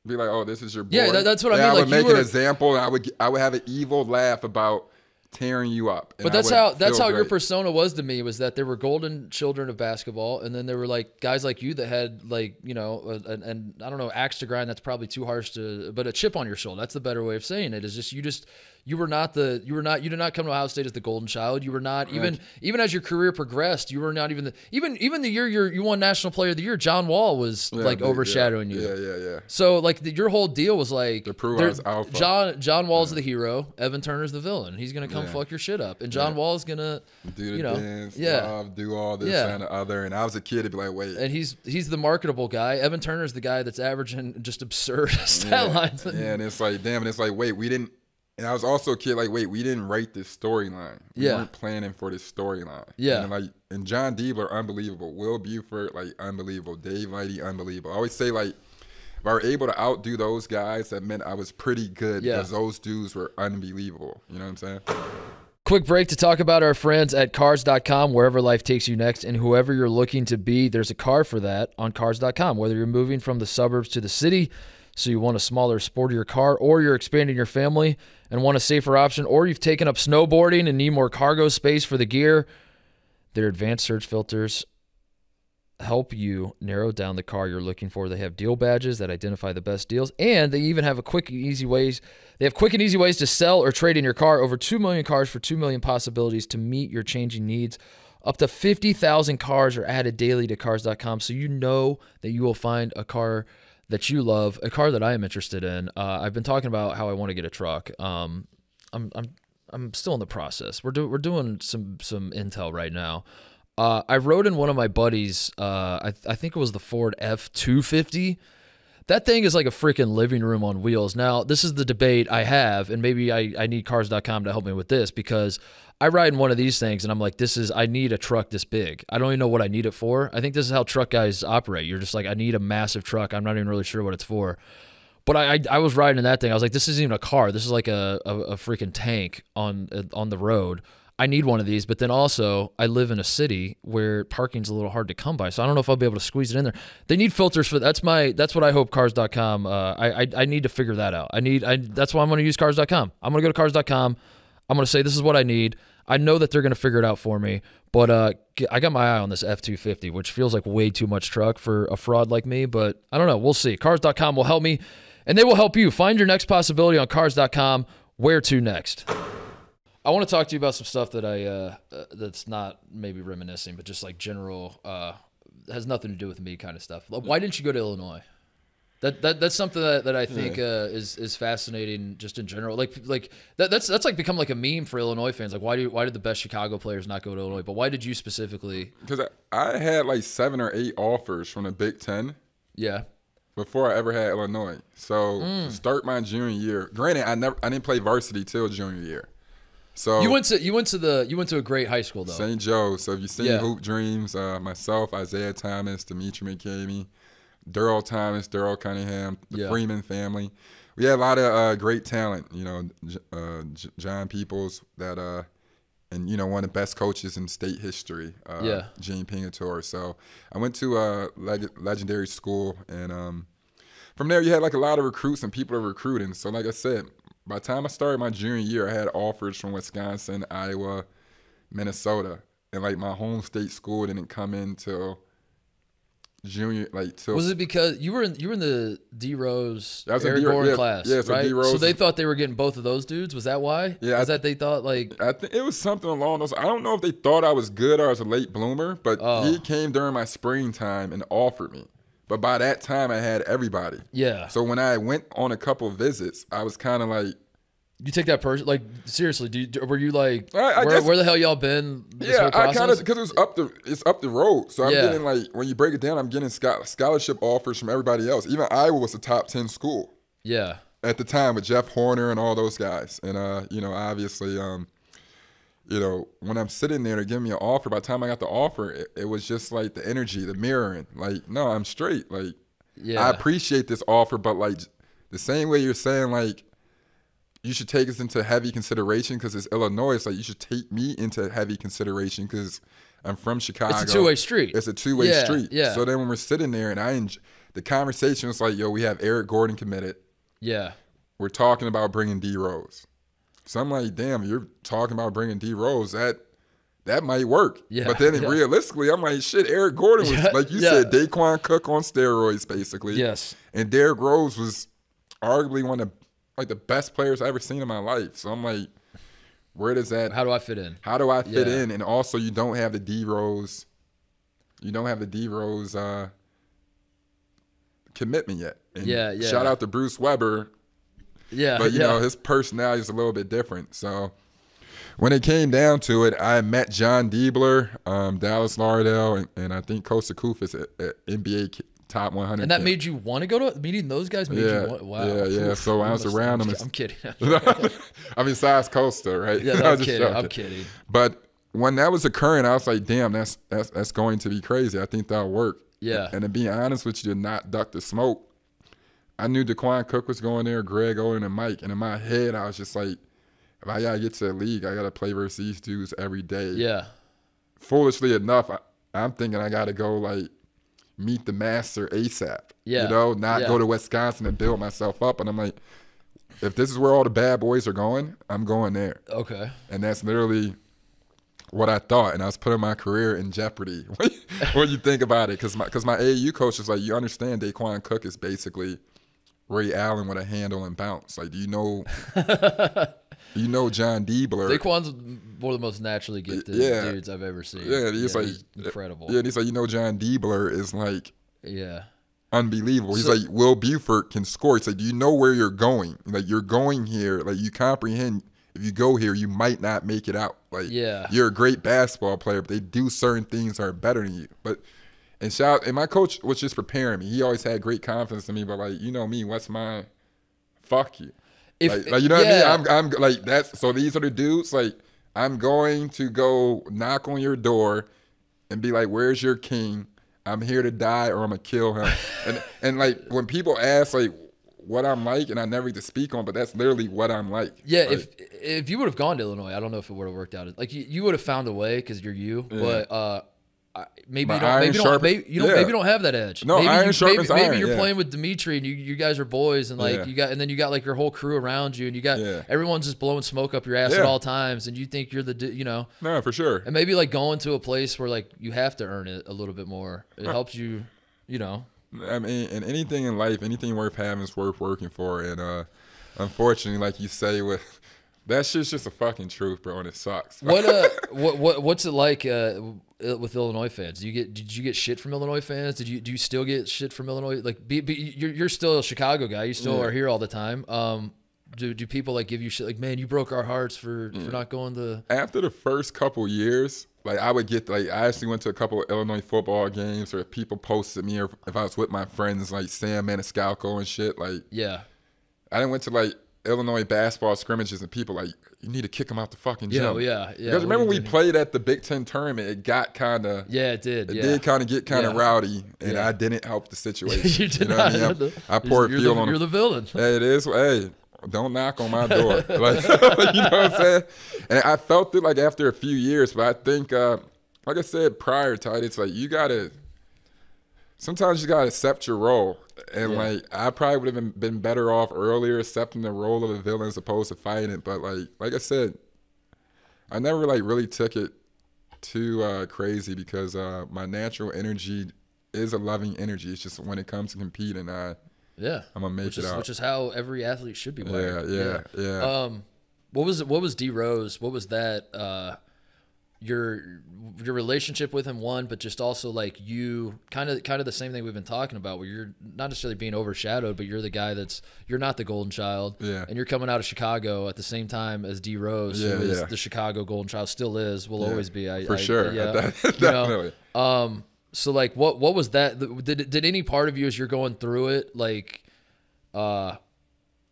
be like, "Oh, this is your boy." Yeah, that's what I mean. I would make an example, and I would have an evil laugh about tearing you up. But that's how your persona was to me, was that there were golden children of basketball, and then there were like guys like you that had like, you know, and I don't know, axe to grind. That's probably too harsh but a chip on your shoulder. That's the better way of saying it. Is just you did not come to Ohio State as the golden child. You were not even as your career progressed. You were not even the year you won National Player of the Year. John Wall was overshadowing you. Yeah. So like your whole deal was like, to prove I was alpha. John Wall's the hero. Evan Turner's the villain. He's gonna come fuck your shit up, and John Wall's gonna do the dance, love, do all this and the other. And I was a kid to be like, wait. And he's the marketable guy. Evan Turner's the guy that's averaging just absurd stat lines. Yeah, and it's like, damn, and it's like, wait, we didn't. And I was also a kid like, wait, we didn't write this storyline. We weren't planning for this storyline. Yeah. And John Diebler, unbelievable. Will Buford, like, unbelievable. Dave Lighty, unbelievable. I always say, like, if I were able to outdo those guys, that meant I was pretty good because those dudes were unbelievable. You know what I'm saying? Quick break to talk about our friends at Cars.com, wherever life takes you next, and whoever you're looking to be, there's a car for that on Cars.com. Whether you're moving from the suburbs to the city, so you want a smaller, sportier car, or you're expanding your family and want a safer option, or you've taken up snowboarding and need more cargo space for the gear, their advanced surge filters help you narrow down the car you're looking for. They have deal badges that identify the best deals, and they even have quick and easy ways to sell or trade in your car. Over 2 million cars for 2 million possibilities to meet your changing needs. Up to 50,000 cars are added daily to cars.com, so you know that you will find a car that you love, a car that I am interested in. I've been talking about how I want to get a truck. I'm still in the process. We're doing some intel right now. I rode in one of my buddies. I think it was the Ford F-250. That thing is like a freaking living room on wheels. Now, this is the debate I have, and maybe I need cars.com to help me with this, because I ride in one of these things and I'm like, I need a truck this big. I don't even know what I need it for. I think this is how truck guys operate. You're just like, I need a massive truck. I'm not even really sure what it's for. But I was riding in that thing. I was like, this isn't even a car. This is like a freaking tank on the road. I need one of these. But then also, I live in a city where parking's a little hard to come by. So I don't know if I'll be able to squeeze it in there. They need filters for that's what I hope cars.com. I need to figure that out. That's why I'm going to use cars.com. I'm going to go to cars.com. I'm going to say this is what I need. I know that they're going to figure it out for me. But I got my eye on this F-250, which feels like way too much truck for a fraud like me. But I don't know. We'll see. Cars.com will help me. And they will help you find your next possibility on cars.com. Where to next? I want to talk to you about some stuff that that's not maybe reminiscing, but just like general, has nothing to do with me kind of stuff. Why didn't you go to Illinois? That's something that I think is fascinating just in general. Like that's like become like a meme for Illinois fans. Like why did the best Chicago players not go to Illinois? But why did you specifically? Because I had like 7 or 8 offers from the Big Ten. Yeah. Before I ever had Illinois. So to start my junior year, granted I didn't play varsity till junior year. So you went to a great high school though. St. Joe. So if you've seen Hoop Dreams, myself, Isaiah Thomas, Dimitri McCamey, Daryl Thomas, Daryl Cunningham, the Freeman family. We had a lot of great talent. You know, John Peoples that and you know one of the best coaches in state history. Gene Pingatore. So I went to a legendary school, and from there you had like a lot of recruits and people are recruiting. So like I said, by the time I started my junior year, I had offers from Wisconsin, Iowa, Minnesota, and like my home state school didn't come in till junior, like till. Was it because you were in the D Rose Eric Gordon class? Yeah, so right. D-Rose, so they thought they were getting both of those dudes. Was that why? Yeah, was that they thought like? I think it was something along those. I don't know if they thought I was good or I was a late bloomer, but he came during my springtime and offered me. But by that time, I had everybody. Yeah. So when I went on a couple of visits, I was kind of like. You take that person like seriously? Were you like, where the hell y'all been? This whole process? I kind of because it's up the road. So I'm getting like when you break it down, I'm getting scholarship offers from everybody else. Even Iowa was a top 10 school. Yeah. At the time with Jeff Horner and all those guys, and you know obviously you know when I'm sitting there to give me an offer, by the time I got the offer, it was just like the energy, the mirroring. Like no, I'm straight. Like I appreciate this offer, but like the same way you're saying like. You should take us into heavy consideration because it's Illinois. It's like you should take me into heavy consideration because I'm from Chicago. It's a two-way street. It's a two-way street. Yeah. So then when we're sitting there and the conversation was like, yo, we have Eric Gordon committed. Yeah. We're talking about bringing D Rose. So I'm like, damn, you're talking about bringing D Rose. That might work. Yeah. But then realistically, I'm like, shit, Eric Gordon was, like you said, Daquan Cook on steroids, basically. Yes. And Derrick Rose was arguably one of the best players I've ever seen in my life. So I'm like, where does that? How do I fit in? How do I fit in? And also, you don't have the D Rose. You don't have the D Rose commitment yet. And shout out to Bruce Weber. Yeah. But you know his personality is a little bit different. So when it came down to it, I met John Diebler, Dallas Lardell, and I think Kosta Koufis at NBA top 100. And that made you want to go to meeting those guys? Wow. Yeah. So I was around them. I'm kidding. I mean, size Costa, right? Yeah, I'm kidding. But when that was occurring, I was like, damn, that's going to be crazy. I think that'll work. Yeah. And to be honest with you, not duck the smoke. I knew Daquan Cook was going there, Greg Oden, and Mike. And in my head, I was just like, if I got to get to the league, I got to play versus these dudes every day. Yeah. Foolishly enough, I'm thinking I got to go like, meet the master ASAP. Yeah. You know, not go to Wisconsin and build myself up. And I'm like, if this is where all the bad boys are going, I'm going there. Okay. And that's literally what I thought, and I was putting my career in jeopardy when you think about it. Because my AAU coach was like, you understand Daquan Cook is basically Ray Allen with a handle and bounce. Like, do you know John Diebler? Daquan's one of the most naturally gifted dudes I've ever seen. Yeah, he's incredible. Yeah, he's like, John Diebler is like unbelievable. He's So, like, Will Buford can score. He's like, do you know where you're going? Like, you're going here. Like, you comprehend if you go here, you might not make it out. Like, you're a great basketball player, but they do certain things that are better than you. And my coach was just preparing me. He always had great confidence in me, but like, you know me, what's mine? Fuck you. Like you know what I mean? I'm like, that's, so these are the dudes, like, I'm going to go knock on your door and be like, where's your king? I'm here to die or I'm gonna kill him. and like, when people ask like what I'm like, and I never get to speak on, but that's literally what I'm like. Yeah, like, if you would have gone to Illinois, I don't know if it would have worked out. Like you would have found a way because you're you, but maybe you don't have that edge. No, iron sharpens iron. Maybe you're playing with Dimitri and you guys are boys, and like and then you got like your whole crew around you, and you got everyone's just blowing smoke up your ass at all times, and you think you're the No, for sure. And maybe like going to a place where like you have to earn it a little bit more. It helps you, I mean, and anything in life, anything worth having is worth working for. And unfortunately, like you say, that shit's just a fucking truth, bro, and it sucks. What's it like with Illinois fans? Did you get shit from Illinois fans? Do you still get shit from Illinois? Like, you're still a Chicago guy. You still are here all the time. Do people like give you shit like, man, you broke our hearts for not going to? After the first couple years, like I would get like, I actually went to a couple of Illinois football games, or people posted me, or if I was with my friends like Sam Maniscalco and shit. Like, I didn't went to like Illinois basketball scrimmages, and people like, you need to kick them out the fucking gym. Because remember we played at the Big Ten tournament, it got kind of it did get kind of rowdy, and I didn't help the situation. You did not. I mean? I poured fuel on. You're the villain. Hey, it is. Hey, don't knock on my door. Like, you know what I'm saying? And I felt it like after a few years, but I think, like I said prior, Titus, like sometimes you gotta accept your role. And like, I probably would have been better off earlier accepting the role of a villain as opposed to fighting it. But like I said, I never like really took it too crazy, because my natural energy is a loving energy. It's just when it comes to competing, I'm gonna make it out. Which is how every athlete should be wired. Yeah. What was D Rose? What was that? Your relationship with him, one, but just also like you kind of the same thing we've been talking about, where you're not necessarily being overshadowed, but you're the guy you're not the golden child, and you're coming out of Chicago at the same time as D Rose, who is the Chicago golden child, still is, will always be. Definitely. So like, what was that? Did any part of you, as you're going through it, like,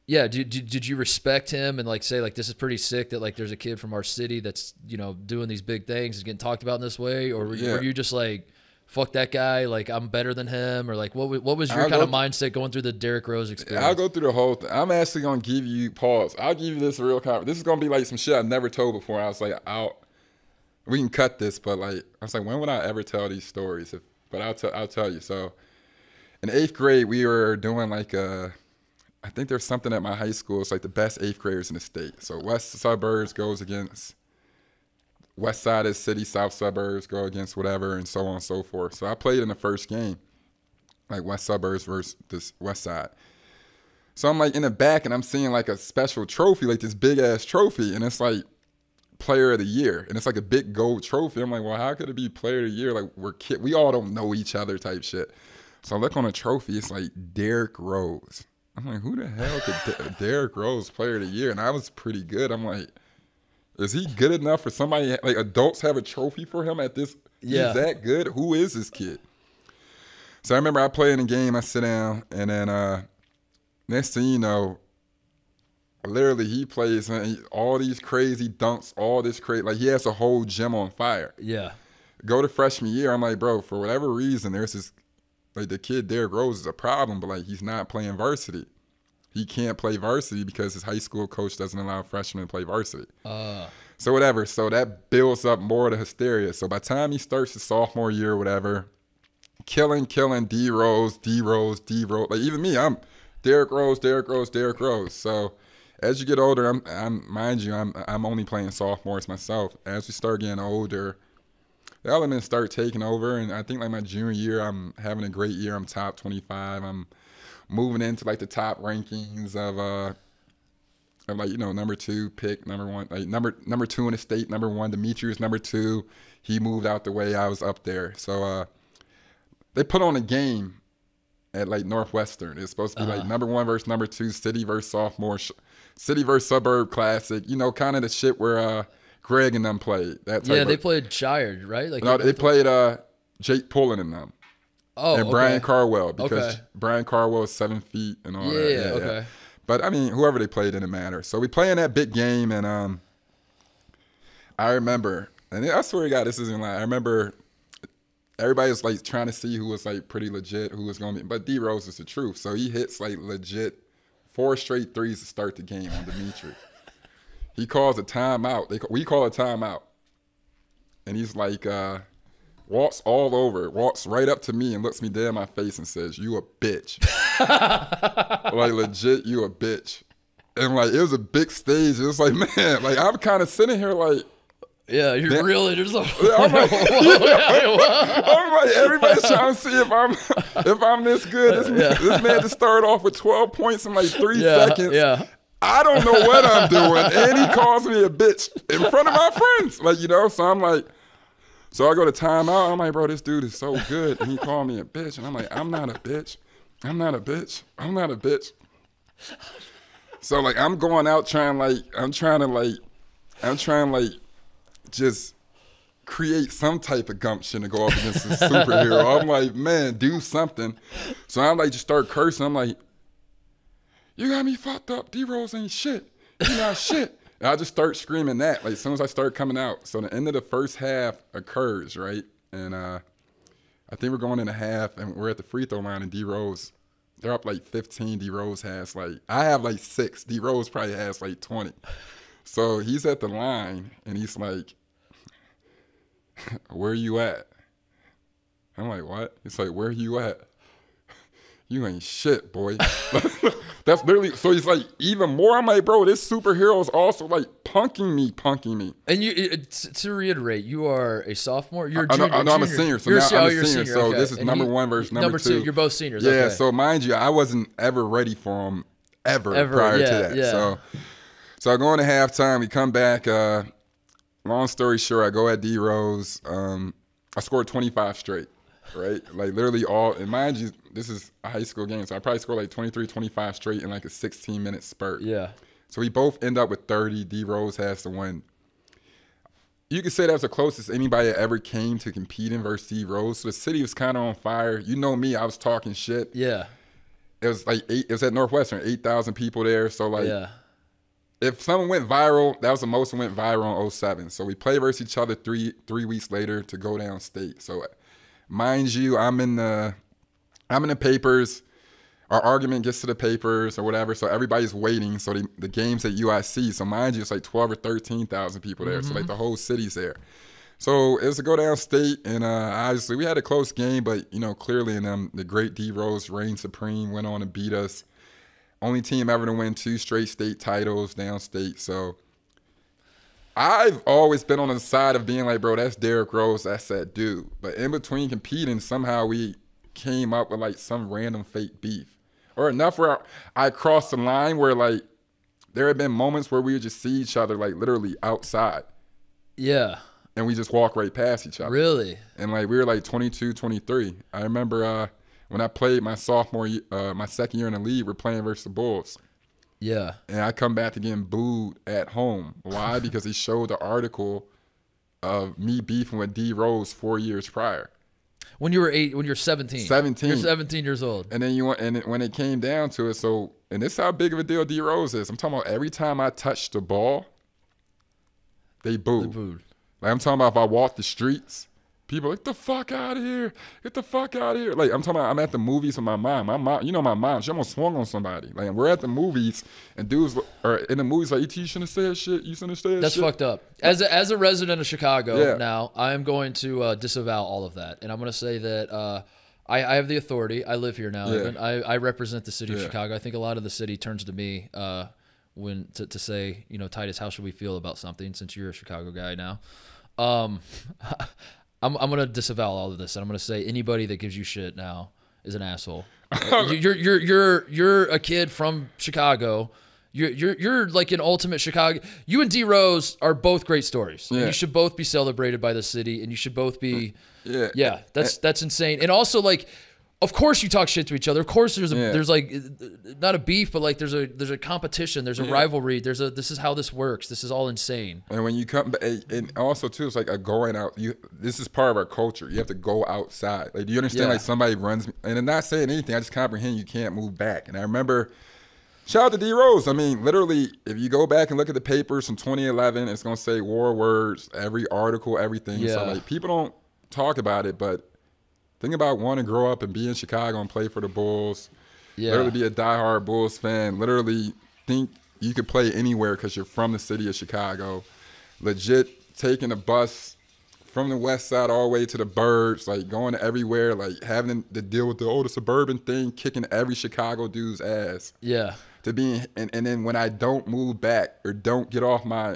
did you respect him and like say like, this is pretty sick that like there's a kid from our city that's doing these big things and getting talked about in this way, or were you just like, fuck that guy, like I'm better than him, or like what was your kind of mindset going through the Derrick Rose experience? I'll go through the whole thing. I'm actually gonna give you pause. I'll give you this real comment. This is gonna be like some shit I never told before. I was like, we can cut this, but like I was like, when would I ever tell these stories? But I'll tell you. So in 8th grade, we were doing like I think there's something at my high school. It's like the best 8th graders in the state. So west suburbs goes against west side of the city, south suburbs go against whatever, and so on and so forth. So I played in the first game, like west suburbs versus this west side. So I'm like in the back, and I'm seeing like a special trophy, like this big ass trophy, and it's like player of the year, and it's like a big gold trophy. I'm like, well, how could it be player of the year? Like we all don't know each other type shit. So I look on the trophy, it's like Derrick Rose. I'm like, who the hell could Derrick Rose player of the year? And I was pretty good. I'm like, is he good enough for somebody, like adults have a trophy for him at this? He's that good? Who is this kid? So I remember I play in a game, I sit down, and then next thing you know, literally he plays all these crazy dunks, all this crazy, like he has a whole gym on fire. Yeah. Go to freshman year, I'm like, bro, for whatever reason, there's this, like the kid Derrick Rose is a problem, but like he's not playing varsity. He can't play varsity because his high school coach doesn't allow freshmen to play varsity. So whatever. So that builds up more of the hysteria. So by the time he starts his sophomore year or whatever, killing D Rose. Like even me, I'm Derrick Rose. So as you get older, mind you, I'm only playing sophomores myself. As we start getting older, the elements start taking over, and I think like my junior year, I'm having a great year. I'm top 25. I'm moving into like the top rankings of like, you know, number 2 pick, number 1, like number 2 in the state, number 1. Demetrius number 2. He moved out the way. I was up there. So they put on a game at like Northwestern. It's supposed to be like number 1 versus number 2, city versus sophomore, city versus suburb classic. You know, kind of the shit where Greg and them played. They played Shire, right? Like no, they played Jake Pullen and them. Oh, and okay. Brian Carwell, because Brian Carwell is 7 feet and all that. Yeah, okay. But I mean, whoever they played didn't matter. So we play in that big game, and I remember, and I swear to God, this isn't lying. I remember everybody was like trying to see who was like pretty legit, who was going to be. But D Rose is the truth. So he hits like legit 4 straight threes to start the game on Dimitri. He calls a timeout. We call a timeout. And he's like, walks all over, walks right up to me and looks me dead in my face and says, "You a bitch." Like, legit, you a bitch. And like, it was a big stage. It was like, man, like I'm kind of sitting here like, yeah, you're really just like, I'm like, everybody's trying to see if I'm this good. This man just started off with 12 points in like 3 seconds. Yeah. I don't know what I'm doing. And he calls me a bitch in front of my friends. Like, you know, so I'm like, so I go to timeout. I'm like, bro, this dude is so good. And he called me a bitch. And I'm like, I'm not a bitch. I'm not a bitch. I'm not a bitch. So like, I'm going out trying to just create some type of gumption to go up against this superhero. I'm like, man, do something. So I'm like, just start cursing. I'm like, you got me fucked up. D-Rose ain't shit. You not shit. And I just start screaming that, like, as soon as I start coming out. So the end of the first half occurs, right? And I think we're going in a half, and we're at the free throw line, and D-Rose, they're up like 15. D-Rose has like, I have like 6. D-Rose probably has like 20. So he's at the line, and he's like, "Where you at?" I'm like, "What?" He's like, "Where you at?" "You ain't shit, boy." That's literally, so he's like, even more. I'm like, bro, this superhero is also like punking me. And you, to reiterate, you are a sophomore. You're a junior. No, I'm a senior. So now I'm a senior. So okay. This is and number 1 versus number 2. You're both seniors. Yeah. Okay. So mind you, I wasn't ever ready for him ever prior to that. Yeah. So I go into halftime. We come back. Long story short, I go at D Rose. I scored 25 straight. Right? Like literally all, and mind you, this is a high school game, so I probably scored like 23, 25 straight in like a 16-minute spurt. Yeah. So we both end up with 30. D Rose has to win. You could say that was the closest anybody ever came to competing versus D Rose. So the city was kind of on fire. You know me, I was talking shit. Yeah. It was like it was at Northwestern, 8,000 people there. So like, yeah. If someone went viral, that was the most that went viral in 07. So we play versus each other three weeks later to go down state. So mind you, I'm in the papers. Our argument gets to the papers or whatever, so everybody's waiting. So the game's at UIC. So mind you, it's like 12 or 13,000 people there. Mm-hmm. So like the whole city's there. So it was a go down state, and obviously we had a close game, but you know clearly the great D Rose reigned supreme, went on to beat us. Only team ever to win 2 straight state titles downstate. So I've always been on the side of being like, bro, that's Derrick Rose, that's that dude. But in between competing, somehow we came up with like some random fake beef. Or enough where I crossed the line where like there had been moments where we would just see each other like literally outside. Yeah. And we just walk right past each other. Really? And like we were like 22, 23. I remember when I played my my second year in the league, we're playing versus the Bulls. Yeah. And I come back to getting booed at home. Why? Because he showed the article of me beefing with D Rose 4 years prior. When you were 17. 17. You're 17 years old. And then when it came down to it, and this is how big of a deal D Rose is. I'm talking about every time I touch the ball, they booed. Like I'm talking about if I walk the streets, people are like, "Get the fuck out of here. Get the fuck out of here." Like, I'm talking about I'm at the movies with my mom. My mom, you know my mom, she almost swung on somebody. Like, we're at the movies, and dudes are in the movies like, "E.T., you shouldn't have said shit. You shouldn't have said shit." That's fucked up. As a resident of Chicago now, I am going to disavow all of that. And I'm going to say that I have the authority. I live here now. Yeah. I represent the city of Chicago. I think a lot of the city turns to me to say, Titus, how should we feel about something since you're a Chicago guy now? I'm gonna disavow all of this, and I'm gonna say anybody that gives you shit now is an asshole. You're a kid from Chicago. You're like an ultimate Chicago. You and D Rose are both great stories. Yeah. You should both be celebrated by the city, and you should both be. Yeah. That's insane. And also, like, of course you talk shit to each other. Of course there's like not a beef, but like there's a competition. There's a rivalry. This is how this works. This is all insane. And when you come, and also too, it's like a going out. This is part of our culture. You have to go outside. Like, do you understand? Like, somebody runs, and I'm not saying anything. I just comprehend you can't move back. And I remember, shout out to D Rose. I mean, literally, if you go back and look at the papers from 2011, it's gonna say war words, every article, everything. Yeah. So like, people don't talk about it, but think about wanting to grow up and be in Chicago and play for the Bulls. Yeah. Literally be a diehard Bulls fan. Literally think you could play anywhere because you're from the city of Chicago. Legit taking a bus from the west side all the way to the burbs, like going everywhere, like having to deal with the suburban thing, kicking every Chicago dude's ass. Yeah. To be and then when I don't move back or don't get off my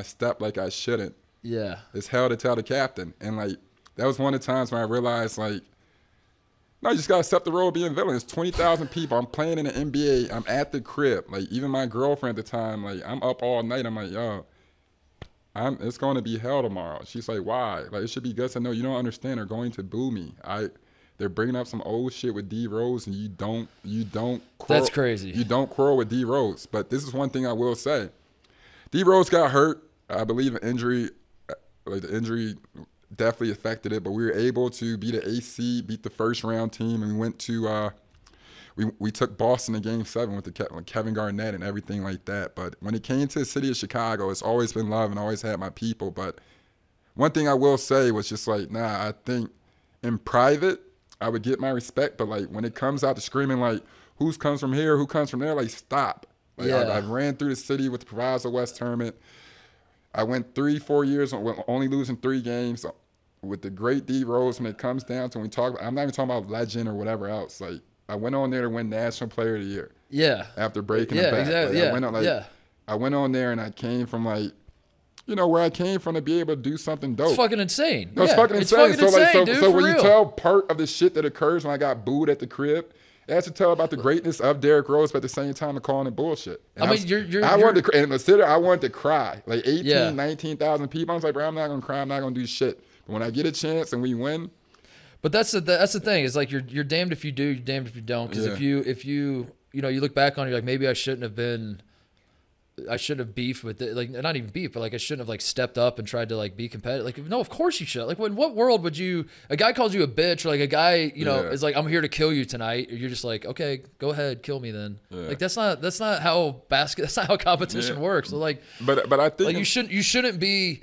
step like I shouldn't. Yeah. It's hell to tell the captain. And like, that was one of the times when I realized, like, no, you just got to accept the role of being villain. It's 20,000 people. I'm playing in the NBA. I'm at the crib. Like, even my girlfriend at the time, like, I'm up all night. I'm like, yo, it's going to be hell tomorrow. She's like, why? Like, it should be good to know you don't understand. They're going to boo me. They're bringing up some old shit with D Rose, and you don't quarrel. That's crazy. You don't quarrel with D Rose. But this is one thing I will say. D Rose got hurt. I believe an injury, like the injury definitely affected it, but we were able to beat the AC, beat the first round team, and we went to we took Boston in Game 7 with Kevin Garnett and everything like that. But when it came to the city of Chicago, it's always been love and always had my people. But one thing I will say was just like, I think in private I would get my respect, but like when it comes out to screaming like who comes from here, who comes from there, like stop. Like, I ran through the city with the Proviso West tournament. I went 3-4 years only losing 3 games with the great D Rose. When it comes down to when we talk about, I'm not even talking about legend or whatever else. Like, I went on there to win National Player of the Year. Yeah. After breaking the back. Exactly. Like, I went on there and I came from like, where I came from to be able to do something dope. It's fucking insane. No, it's fucking insane. It's fucking insane, dude, so when real. You tell part of the shit that occurs when I got booed at the crib, it has to tell about the greatness of Derrick Rose, but at the same time, I'm calling it bullshit. And I mean, I wanted to cry. Like 18, 19,000 people. I was like, bro, I'm not going to cry. I'm not going to do shit. But when I get a chance and we win. But that's the thing. It's like you're damned if you do, you're damned if you don't. Because if you look back on it, you're like, maybe I shouldn't have beefed with it. Like, not even beef, but like I shouldn't have like stepped up and tried to like be competitive. Like, no, of course you should. Like, in what world would a guy calls you a bitch, or like a guy, is like, I'm here to kill you tonight. Or you're just like, okay, go ahead, kill me then. Yeah. Like, that's not how that's not how competition works. So like, but I think like you shouldn't be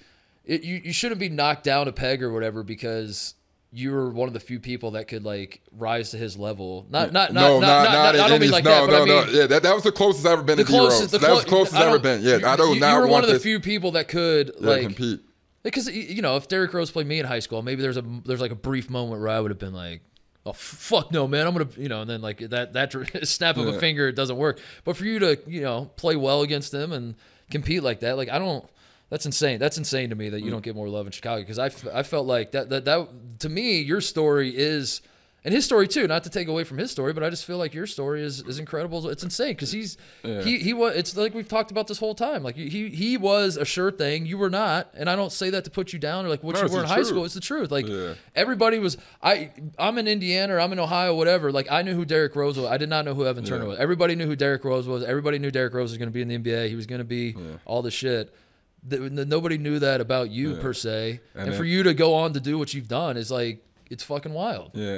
knocked down a peg or whatever because you were one of the few people that could like rise to his level. I don't mean like that, but I mean, yeah, that was the closest I've ever been to D Rose. That was the closest I've ever been. Yeah, I don't. You were one of the few people that could like compete. Because if Derrick Rose played me in high school, maybe there's like a brief moment where I would have been like, oh fuck no, man, I'm gonna and then like that snap of a finger, it doesn't work. But for you to play well against them and compete like that, like I don't. That's insane. That's insane to me that you don't get more love in Chicago, because I felt like that to me, your story is, and his story too, not to take away from his story, but I just feel like your story is incredible. It's insane because he was, it's like we've talked about this whole time. Like he was a sure thing. You were not. And I don't say that to put you down or like what you were in high school. It's the truth. Like everybody was, I'm in Indiana or I'm in Ohio, whatever. Like I knew who Derrick Rose was. I did not know who Evan Turner was. Everybody knew who Derrick Rose was. Everybody knew Derrick Rose was going to be in the NBA. He was going to be all the shit. Nobody knew that about you per se, and for you to go on to do what you've done is like, it's fucking wild. Yeah,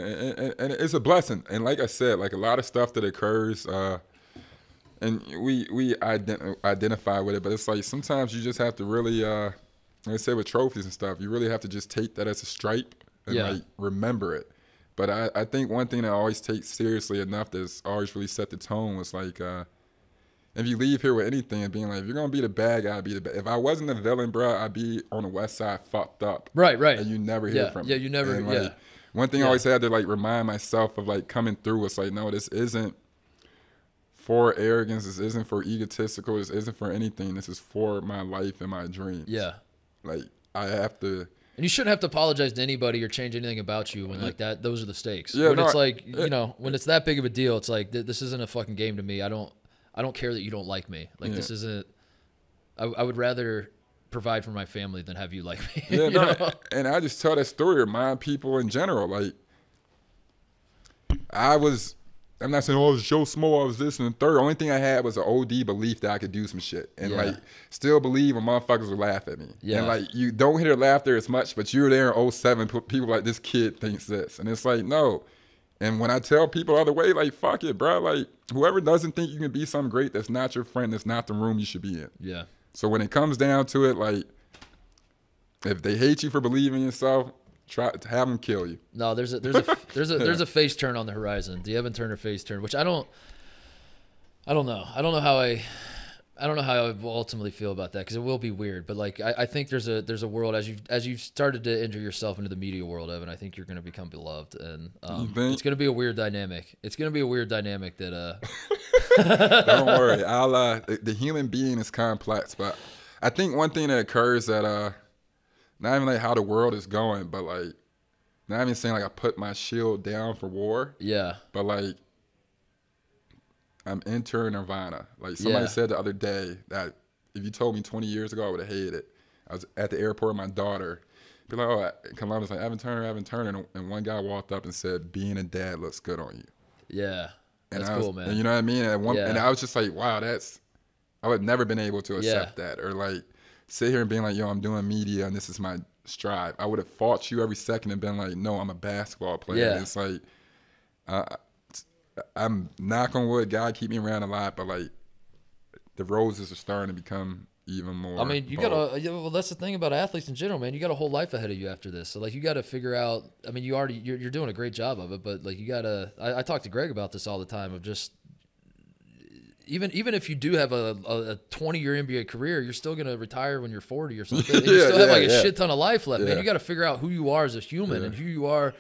and it's a blessing. And like I said, like a lot of stuff that occurs, and we identify with it, but it's like sometimes you just have to really, like I said with trophies and stuff, you really have to just take that as a stripe and like remember it. But I think one thing that I always take seriously enough that's always really set the tone was like, if you leave here with anything and being like, if you're going to be the bad guy, be the bad. If I wasn't a villain, bro, I'd be on the west side fucked up. Right. And you never hear from me. Yeah, you never, and like, one thing I always had to like remind myself of like coming through was like, no, this isn't for arrogance. This isn't for egotistical. This isn't for anything. This is for my life and my dreams. Yeah. Like, I have to. And you shouldn't have to apologize to anybody or change anything about you when like that. Those are the stakes. Yeah, when it's like, you know, when it's that big of a deal, it's like this isn't a fucking game to me. I don't care that you don't like me. Like this isn't. I would rather provide for my family than have you like me. Yeah, you no, know? and I just tell that story to remind people in general. Like, I'm not saying, oh, I was Joe Smo, I was this and the third. The only thing I had was an OD belief that I could do some shit. And, like, still believe when motherfuckers would laugh at me. Yeah. And, like, you don't hear laughter as much, but you were there in 07, people like, this kid thinks this. And it's like, no. And when I tell people other way, like, fuck it, bro. Like, whoever doesn't think you can be something great, that's not your friend, that's not the room you should be in. Yeah. So when it comes down to it, like, if they hate you for believing in yourself, try to have them kill you. No, there's a face turn on the horizon. The Evan Turner face turn, which I don't know. I don't know how I will ultimately feel about that, because it will be weird. But like I think there's a world as you've started to enter yourself into the media world, Evan. I think you're going to become beloved, and it's going to be a weird dynamic. It's going to be a weird dynamic that. Don't worry, the human being is complex, but I think one thing that occurs that not even like how the world is going, but like not even saying like I put my shield down for war. Yeah. But like I'm entering nirvana. Like somebody said the other day that if you told me 20 years ago, I would have hated it. I was at the airport with my daughter. Be like, oh, Columbus, like Evan Turner. And one guy walked up and said, being a dad looks good on you. Yeah. That's cool, man. And you know what I mean? And I was just like, wow, I would never been able to accept that. Or like sit here and being like, yo, I'm doing media and this is my strive. I would have fought you every second and been like, no, I'm a basketball player. Yeah. And it's like, I'm knock on wood, God keep me around a lot, but like the roses are starting to become even more. I mean, you gotta. Well, that's the thing about athletes in general, man. You got a whole life ahead of you after this. So like, you got to figure out. I mean, you're doing a great job of it, but like, you gotta. I talk to Greg about this all the time. Of just even if you do have a 20-year NBA career, you're still gonna retire when you're 40 or something. And you still have like a shit ton of life left, man. You got to figure out who you are as a human and who you are.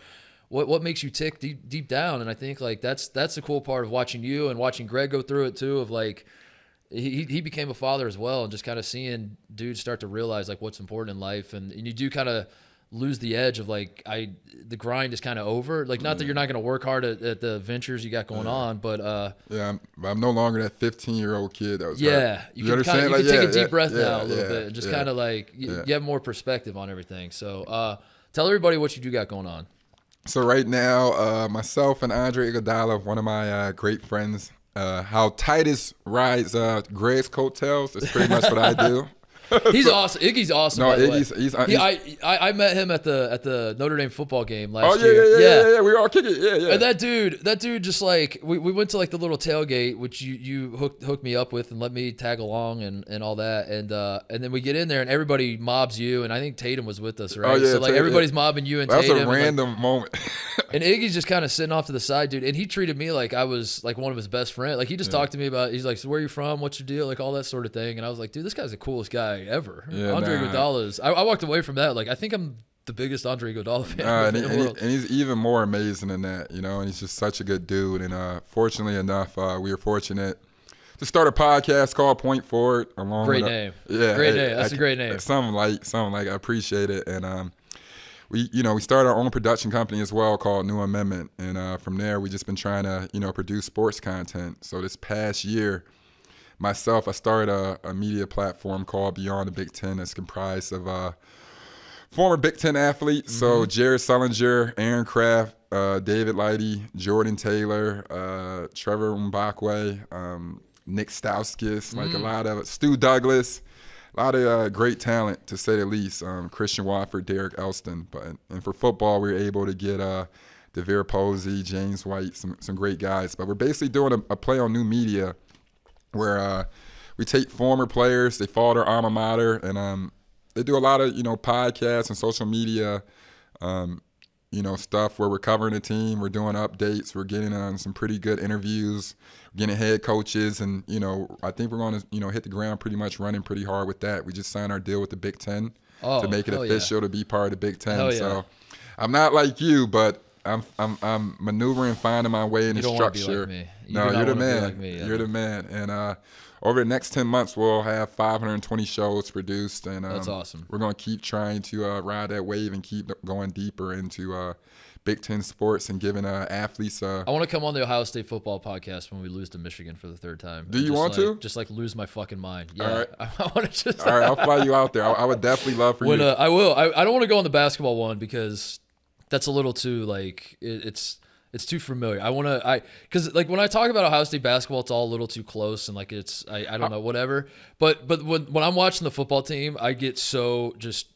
What makes you tick deep down. And I think like that's the cool part of watching you and watching Greg go through it too, of like he became a father as well, and just kind of seeing dudes start to realize like what's important in life, and you do kind of lose the edge of like the grind is kind of over. Like not that you're not going to work hard at the ventures you got going on, but I'm no longer that 15-year-old kid that was you can understand? You can take a deep breath now a little bit and just kind of like you have more perspective on everything. So tell everybody what you do got going on. So right now, myself and Andre Iguodala, one of my great friends, how Titus rides Greg's coattails. That's pretty much what I do. He's awesome. Iggy's awesome. No, by the Iggy's. I met him at the Notre Dame football game last year. Yeah. We were all kicking. Yeah. And that dude just like we went to like the little tailgate, which you hooked me up with and let me tag along and all that, and then we get in there and everybody mobs you, and I think Tatum was with us, right? Oh, yeah, so like everybody's mobbing you and That's Tatum. That's a random moment. And Iggy's just kind of sitting off to the side, dude. And he treated me like I was like one of his best friends. Like he just talked to me about, he's like, so where are you from? What's your deal? Like all that sort of thing. And I was like, dude, this guy's the coolest guy ever. Yeah, Andre Iguodala is. I walked away from that like I think I'm the biggest Andre Iguodala fan in the world. And he's even more amazing than that, you know. And he's just such a good dude. And fortunately enough, we were fortunate to start a podcast called Point Forward. Great name. Great name. That's a great name. Something like I appreciate it. And we started our own production company as well called New Amendment, and from there we just been trying to produce sports content. So this past year, I started a media platform called Beyond the Big Ten that's comprised of former Big Ten athletes. Mm-hmm. So Jared Sullinger, Aaron Kraft, David Lighty, Jordan Taylor, Trevor Mbakwe, Nick Stauskas, like a lot of Stu Douglas. A lot of great talent, to say the least. Christian Watford, Derrick Elston. And for football, we were able to get DeVere Posey, James White, some great guys. But we're basically doing a play on new media where we take former players, they follow their alma mater, and they do a lot of podcasts and social media stuff where we're covering the team, we're doing updates, we're getting on some pretty good interviews, getting head coaches, and I think we're going to hit the ground pretty much running pretty hard with that. We just signed our deal with the Big Ten to make it official to be part of the Big Ten. So I'm not like you, but I'm maneuvering, finding my way in the structure. You No, do not you're the wanna be man. like me, You're the man. And over the next 10 months, we'll have 520 shows produced. And That's awesome. We're going to keep trying to ride that wave and keep going deeper into Big Ten sports and giving athletes. I want to come on the Ohio State football podcast when we lose to Michigan for the third time. Do you want to? Just like lose my fucking mind. Yeah. All right. I want to just. All right, I'll fly you out there. I would definitely love for you. I will. I don't want to go on the basketball one because that's a little too like it's too familiar. I want to because like when I talk about Ohio State basketball, it's all a little too close and like it's I don't know, whatever. But when I'm watching the football team, I get so just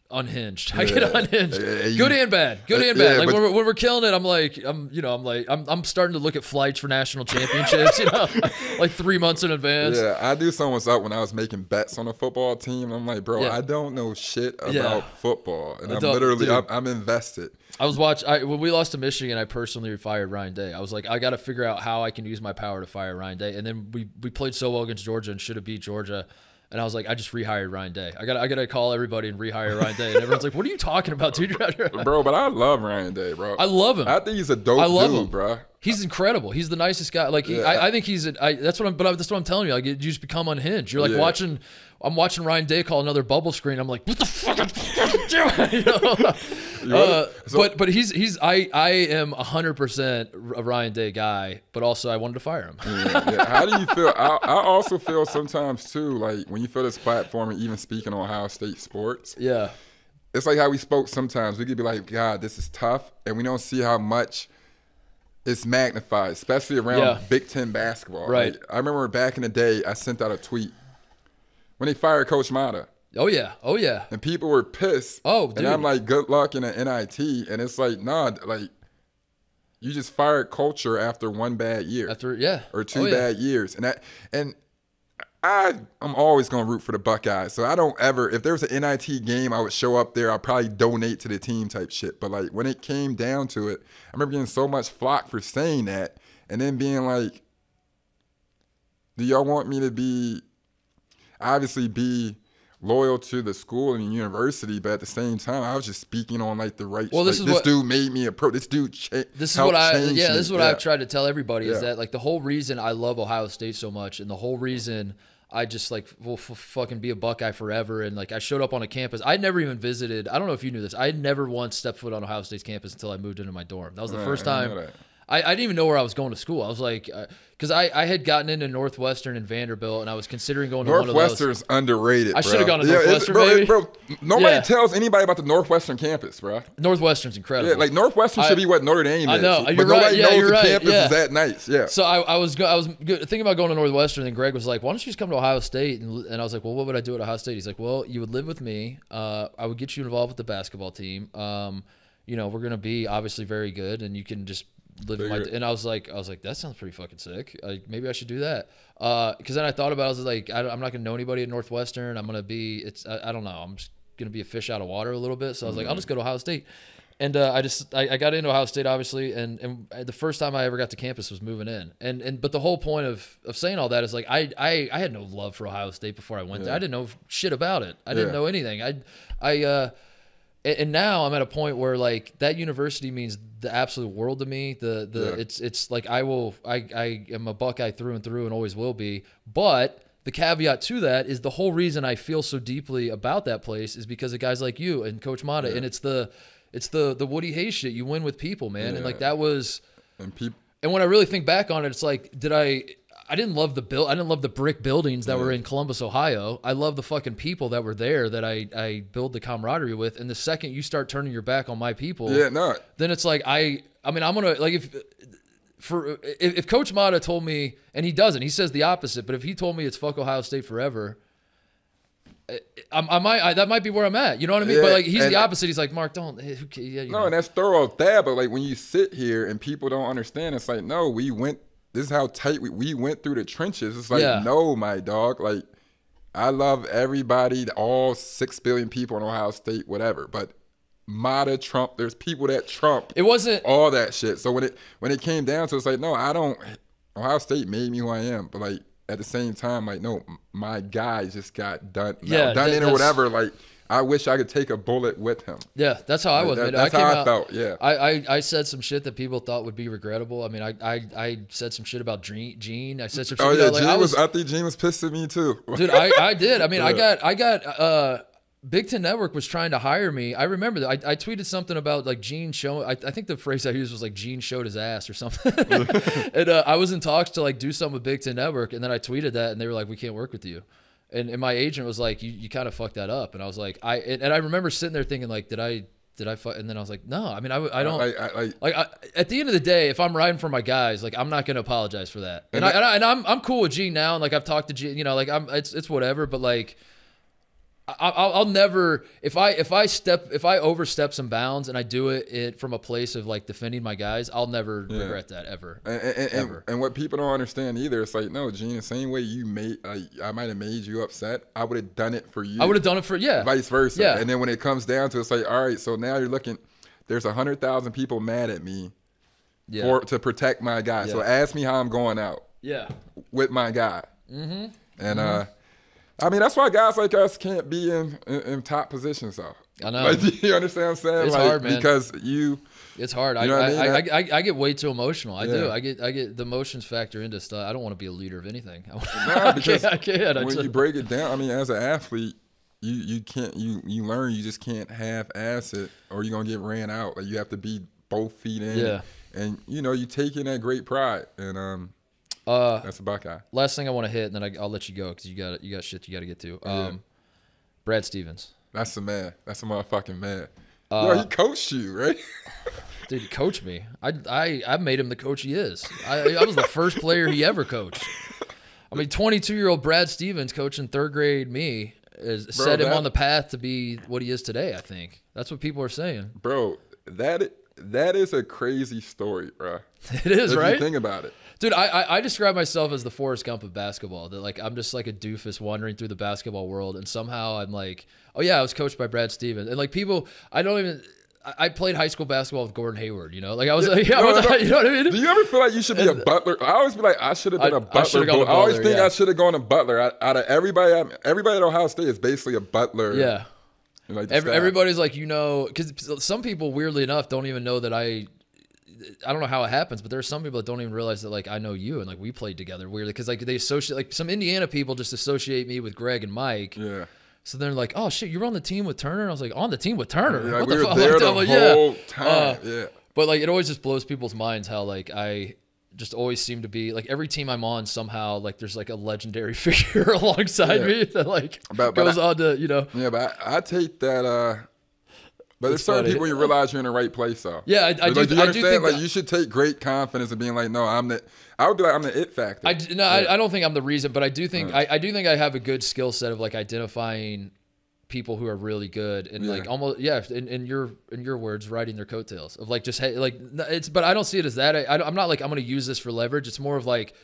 unhinged. I get unhinged. Good and bad. Good and bad. Like when we're killing it, I'm starting to look at flights for national championships, like 3 months in advance. Yeah, I do someone's up when I was making bets on a football team. I'm like, bro, I don't know shit about football. And I'm invested. I was when we lost to Michigan, I personally fired Ryan Day. I was like, I got to figure out how I can use my power to fire Ryan Day. And then we played so well against Georgia and should have beat Georgia. And I was like, I just rehired Ryan Day. I gotta call everybody and rehire Ryan Day. And everyone's like, what are you talking about, dude? Bro, but I love Ryan Day, bro. I love him. I think he's a dope dude, bro. He's incredible. He's the nicest guy. Like I think that's what I'm telling you. Like you just become unhinged. You're like I'm watching Ryan Day call another bubble screen. I'm like, what the fuck am I doing? But I am 100% a Ryan Day guy, but also I wanted to fire him. Yeah. How do you feel? I also feel sometimes too, like when you feel this platform and even speaking on Ohio State sports. Yeah. It's like how we spoke sometimes. We could be like, God, this is tough. And we don't see how much it's magnified, especially around Big Ten basketball. Right. Like, I remember back in the day, I sent out a tweet when they fired Coach Matta. Oh, yeah. And people were pissed. Oh, dude. And I'm like, good luck in an NIT. And it's like, nah, like, you just fired culture after one bad year. Or two bad years. And I'm always going to root for the Buckeyes. So I don't ever, if there was an NIT game, I would show up there. I'll probably donate to the team type shit. But like when it came down to it, I remember getting so much flack for saying that. And then being like, do y'all want me to obviously be loyal to the school and the university, but at the same time, I was just speaking on like the right. Well, this dude made me a pro. This dude This is what I've tried to tell everybody is that like the whole reason I love Ohio State so much, and the whole reason I just like will fucking be a Buckeye forever. And like I showed up on a campus. I'd never even visited. I don't know if you knew this. I never once stepped foot on Ohio State's campus until I moved into my dorm. That was the first time. I didn't even know where I was going to school. I was like, because I had gotten into Northwestern and Vanderbilt, and I was considering going to one of those. Northwestern's underrated, bro. I should have gone to Northwestern, maybe. Bro, nobody tells anybody about the Northwestern campus, bro. Northwestern's incredible. Yeah, like Northwestern should be what Notre Dame is. I know. But you're nobody right. knows the campus is that nice. Yeah. So I was thinking about going to Northwestern, and Greg was like, why don't you just come to Ohio State? And I was like, well, what would I do at Ohio State? He's like, well, you would live with me. I would get you involved with the basketball team. We're going to be obviously very good, and you can just live in and I was like, that sounds pretty fucking sick. Maybe I should do that. Because then I thought about it. I was like, I'm not gonna know anybody at Northwestern. I'm gonna be. I don't know. I'm just gonna be a fish out of water a little bit. So I was like, I'll just go to Ohio State. And I got into Ohio State obviously. And the first time I ever got to campus was moving in. But the whole point of saying all that is like I had no love for Ohio State before I went there. I didn't know shit about it. I didn't know anything. And now I'm at a point where like that university means the absolute world to me. It's like I am a Buckeye through and through and always will be. But the caveat to that is the whole reason I feel so deeply about that place is because of guys like you and Coach Matta. And it's the Woody Hayes shit. You win with people, man. And like that was and when I really think back on it, it's like I didn't love the brick buildings that were in Columbus, Ohio. I love the fucking people that were there that I build the camaraderie with. And the second you start turning your back on my people, then it's like I'm gonna like if Coach Matta told me, and he doesn't, he says the opposite. But if he told me it's fuck Ohio State forever, that might be where I'm at. You know what I mean? But like he's the opposite. He's like, Mark, don't. And that's thorough that. But like when you sit here and people don't understand, it's like no, we went. This is how tight we went through the trenches. It's like, no, my dog. Like, I love everybody, all 6 billion people in Ohio State, whatever. But Matta, Trump, there's people that Trump. It wasn't all that shit. So when it came down to it, it's like, no, I don't. Ohio State made me who I am. But like, at the same time, like, no, my guy just got done Yeah, in or whatever. Like, I wish I could take a bullet with him. Yeah, that's how I was. That's how I felt. Yeah, I said some shit that people thought would be regrettable. I mean, I said some shit about Gene. I said some shit. Oh yeah, like, I think Gene was pissed at me too. Dude, I did. I mean, yeah. I got Big Ten Network was trying to hire me. I remember that. I tweeted something about like Gene showing. I think the phrase I used was like Gene showed his ass or something. And I was in talks to like do something with Big Ten Network, and then I tweeted that, and they were like, "We can't work with you." And my agent was like, "You kind of fucked that up." And I was like, I remember sitting there thinking like, did I fuck? And then I was like, no. I mean, I don't at the end of the day, if I'm riding for my guys, like I'm not gonna apologize for that. And I'm cool with Gene now, and like I've talked to Gene, you know, like it's whatever. But like, I'll never if I overstep some bounds and I do it from a place of like defending my guys, I'll never regret that ever. And what people don't understand either, it's like, no, Gene, the same way you made, I might have made you upset, I would have done it for you. I would have done it for vice versa. Yeah. And then when it comes down to it, it's like, all right, so now you're looking, there's 100,000 people mad at me to protect my guy. Yeah. So ask me how I'm going out. Yeah. With my guy. Mm-hmm. And I mean, that's why guys like us can't be in top positions, though. I know. Like, do you understand what I'm saying? It's like, hard, man. Because it's hard. You know I get way too emotional. I do. I get the emotions factor into stuff. I don't want to be a leader of anything. Because I can't. When you break it down, I mean, as an athlete, you can't. You learn. You just can't half-ass it, or you're gonna get ran out. Like, you have to be both feet in. Yeah. And you take in that great pride, and that's a Buckeye. Last thing I want to hit, and then I'll let you go because you got shit you got to get to. Brad Stevens. That's the man. That's a motherfucking man. He coached you, right? Dude, he coached me. I made him the coach he is. I was the first player he ever coached. I mean, 22-year-old Brad Stevens coaching third grade me set him on the path to be what he is today, I think. That's what people are saying. Bro, that is a crazy story, bro. It is, right? If you think about it. Dude, I describe myself as the Forrest Gump of basketball. That like I'm just like a doofus wandering through the basketball world, and somehow I'm like, oh yeah, I was coached by Brad Stevens, and like people, I played high school basketball with Gordon Hayward. You know, like I was like, you know what I mean? Do you ever feel like you should be a butler? I always be like, I should have been a butler. I always think I should have gone to butler. Out of everybody at Ohio State is basically a butler. Yeah. Like everybody's like, because some people weirdly enough don't even know that I don't know how it happens, but there are some people that don't even realize that like I know you and like we played together weirdly because like they associate, like some Indiana people just associate me with Greg and Mike. Yeah. So they're like, oh shit, you were on the team with Turner? And I was like, on the team with Turner? Yeah, what we the were fuck? there the whole time. Yeah. But like it always just blows people's minds how like I just always seem to be like every team I'm on somehow like there's like a legendary figure alongside me that like goes on to Yeah, but I take that. But there's certain people you realize you're in the right place, though. Yeah, I do. Like, do you understand? Think like, you should take great confidence in being like, no, I would be like, I'm the it factor. I don't think I'm the reason, but I do think I do think I have a good skill set of like identifying people who are really good and like almost in your words, riding their coattails of like just like it's. But I don't see it as that. I'm not like I'm going to use this for leverage. It's more of like,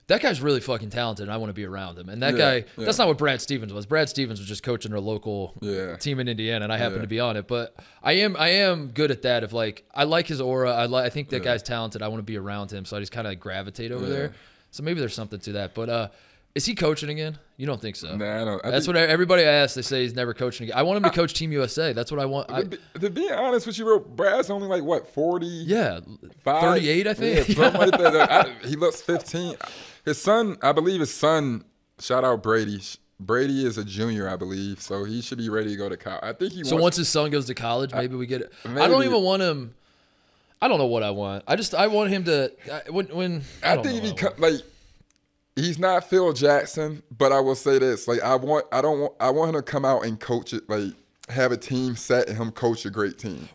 that guy's really fucking talented, and I want to be around him. And that guy, that's not what Brad Stevens was. Brad Stevens was just coaching a local team in Indiana, and I happened to be on it. But I am good at that. Of like, I like his aura. I think that guy's talented. I want to be around him, so I just kind of gravitate over there. So maybe there's something to that. But is he coaching again? You don't think so? Nah, I don't. That's what everybody asks. They say he's never coaching again. I want him to coach Team USA. That's what I want. To be honest with you, bro, Brad's only like what 40? Yeah, 38, I think. Yeah, something like that. He looks 15. His son, I believe his son, shout out Brady. Brady is a junior, I believe, so he should be ready to go to college. I think So once his son goes to college, maybe we get it. Maybe. I don't even want him. I don't know what I want. I want him to he's not Phil Jackson, but I will say this: like I want him to come out and coach it, like have a team set and him coach a great team.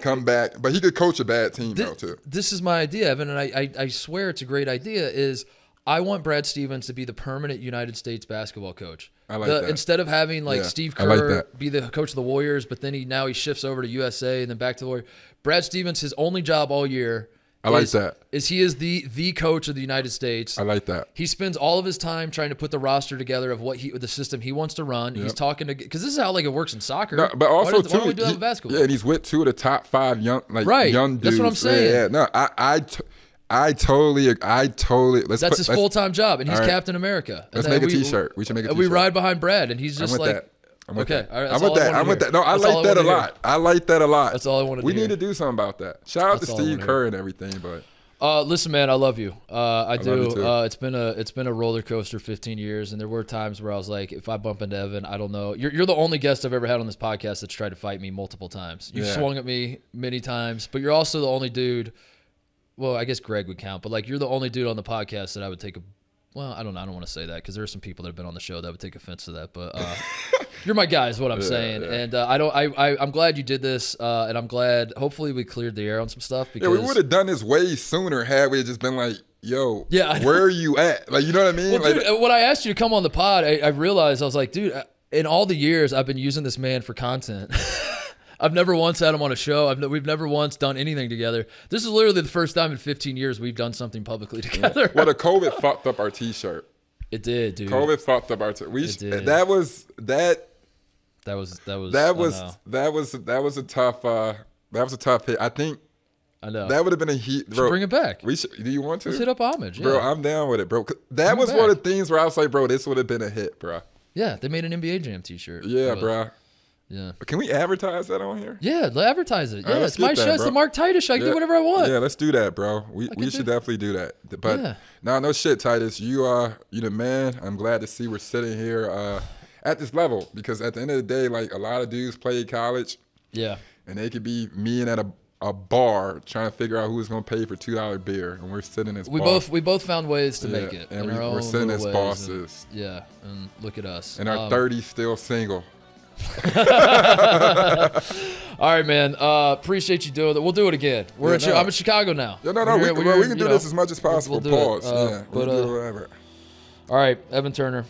Come back, but he could coach a bad team though too. This is my idea, Evan, and I swear it's a great idea. Is I want Brad Stevens to be the permanent United States basketball coach. I like that. Instead of having like Steve Kerr be the coach of the Warriors, but then he shifts over to USA and then back to the Warriors. Brad Stevens, his only job all year. Is he is the coach of the United States. I like that. He spends all of his time trying to put the roster together of the system he wants to run. He's talking to, because this is how like it works in soccer. No, but also why don't we do that with basketball? Yeah, and he's with two of the top 5 young dudes. That's what I'm saying. Yeah. No, totally. That's his full-time job, and he's Captain America. Let's make a T-shirt. We should make a T-shirt. We ride behind Brad, and he's just like. I'm with that. All right, I'm with that. No, I like that a lot. I like that a lot. That's all I want to do. We need to do something about that. Shout out to Steve Kerr and everything, but. Listen, man, I love you. I do. Love you too. It's been a roller coaster 15 years, and there were times where I was like, if I bump into Evan, I don't know. You're the only guest I've ever had on this podcast that's tried to fight me multiple times. You've swung at me many times, but you're also the only dude. Well, I guess Greg would count, but like you're the only dude on the podcast that I would take a. Well, I don't know. I don't want to say that because there are some people that have been on the show that would take offense to that, but you're my guy is what I'm saying. Yeah. And I'm glad you did this, and I'm glad hopefully we cleared the air on some stuff. Because we would have done this way sooner had we just been like, yo, where are you at? Like, you know what I mean? Well, like, dude, when I asked you to come on the pod, I realized, I was like, dude, in all the years I've been using this man for content. I've never once had him on a show. We've never once done anything together. This is literally the first time in 15 years we've done something publicly together. Well, the COVID fucked up our T-shirt. It did, dude. COVID fucked up our T-shirt. That was a tough hit. I think. I know. That would have been a heat. Bro, bring it back. Do you want to? Let's hit up Homage. Yeah. Bro, I'm down with it, bro. That was one of the things where I was like, bro, this would have been a hit, bro. Yeah, they made an NBA Jam T-shirt. Yeah, bro. Yeah. Can we advertise that on here? Yeah, advertise it. Yeah, right, it's my show. It's the Mark Titus show. I can do whatever I want. Yeah, let's do that, bro. We should definitely do that. But no shit, Titus. You the man. I'm glad to see we're sitting here at this level because at the end of the day, like a lot of dudes played college. Yeah. And they could be meeting at a bar trying to figure out who's going to pay for $2 beer, and we're sitting as bosses. We both found ways to make it, and we're sitting as bosses. And look at us. And our 30s still single. All right, man. Appreciate you doing it. We'll do it again. I'm in Chicago now. We can do this as much as possible. Pause. We'll do whatever. All right, Evan Turner.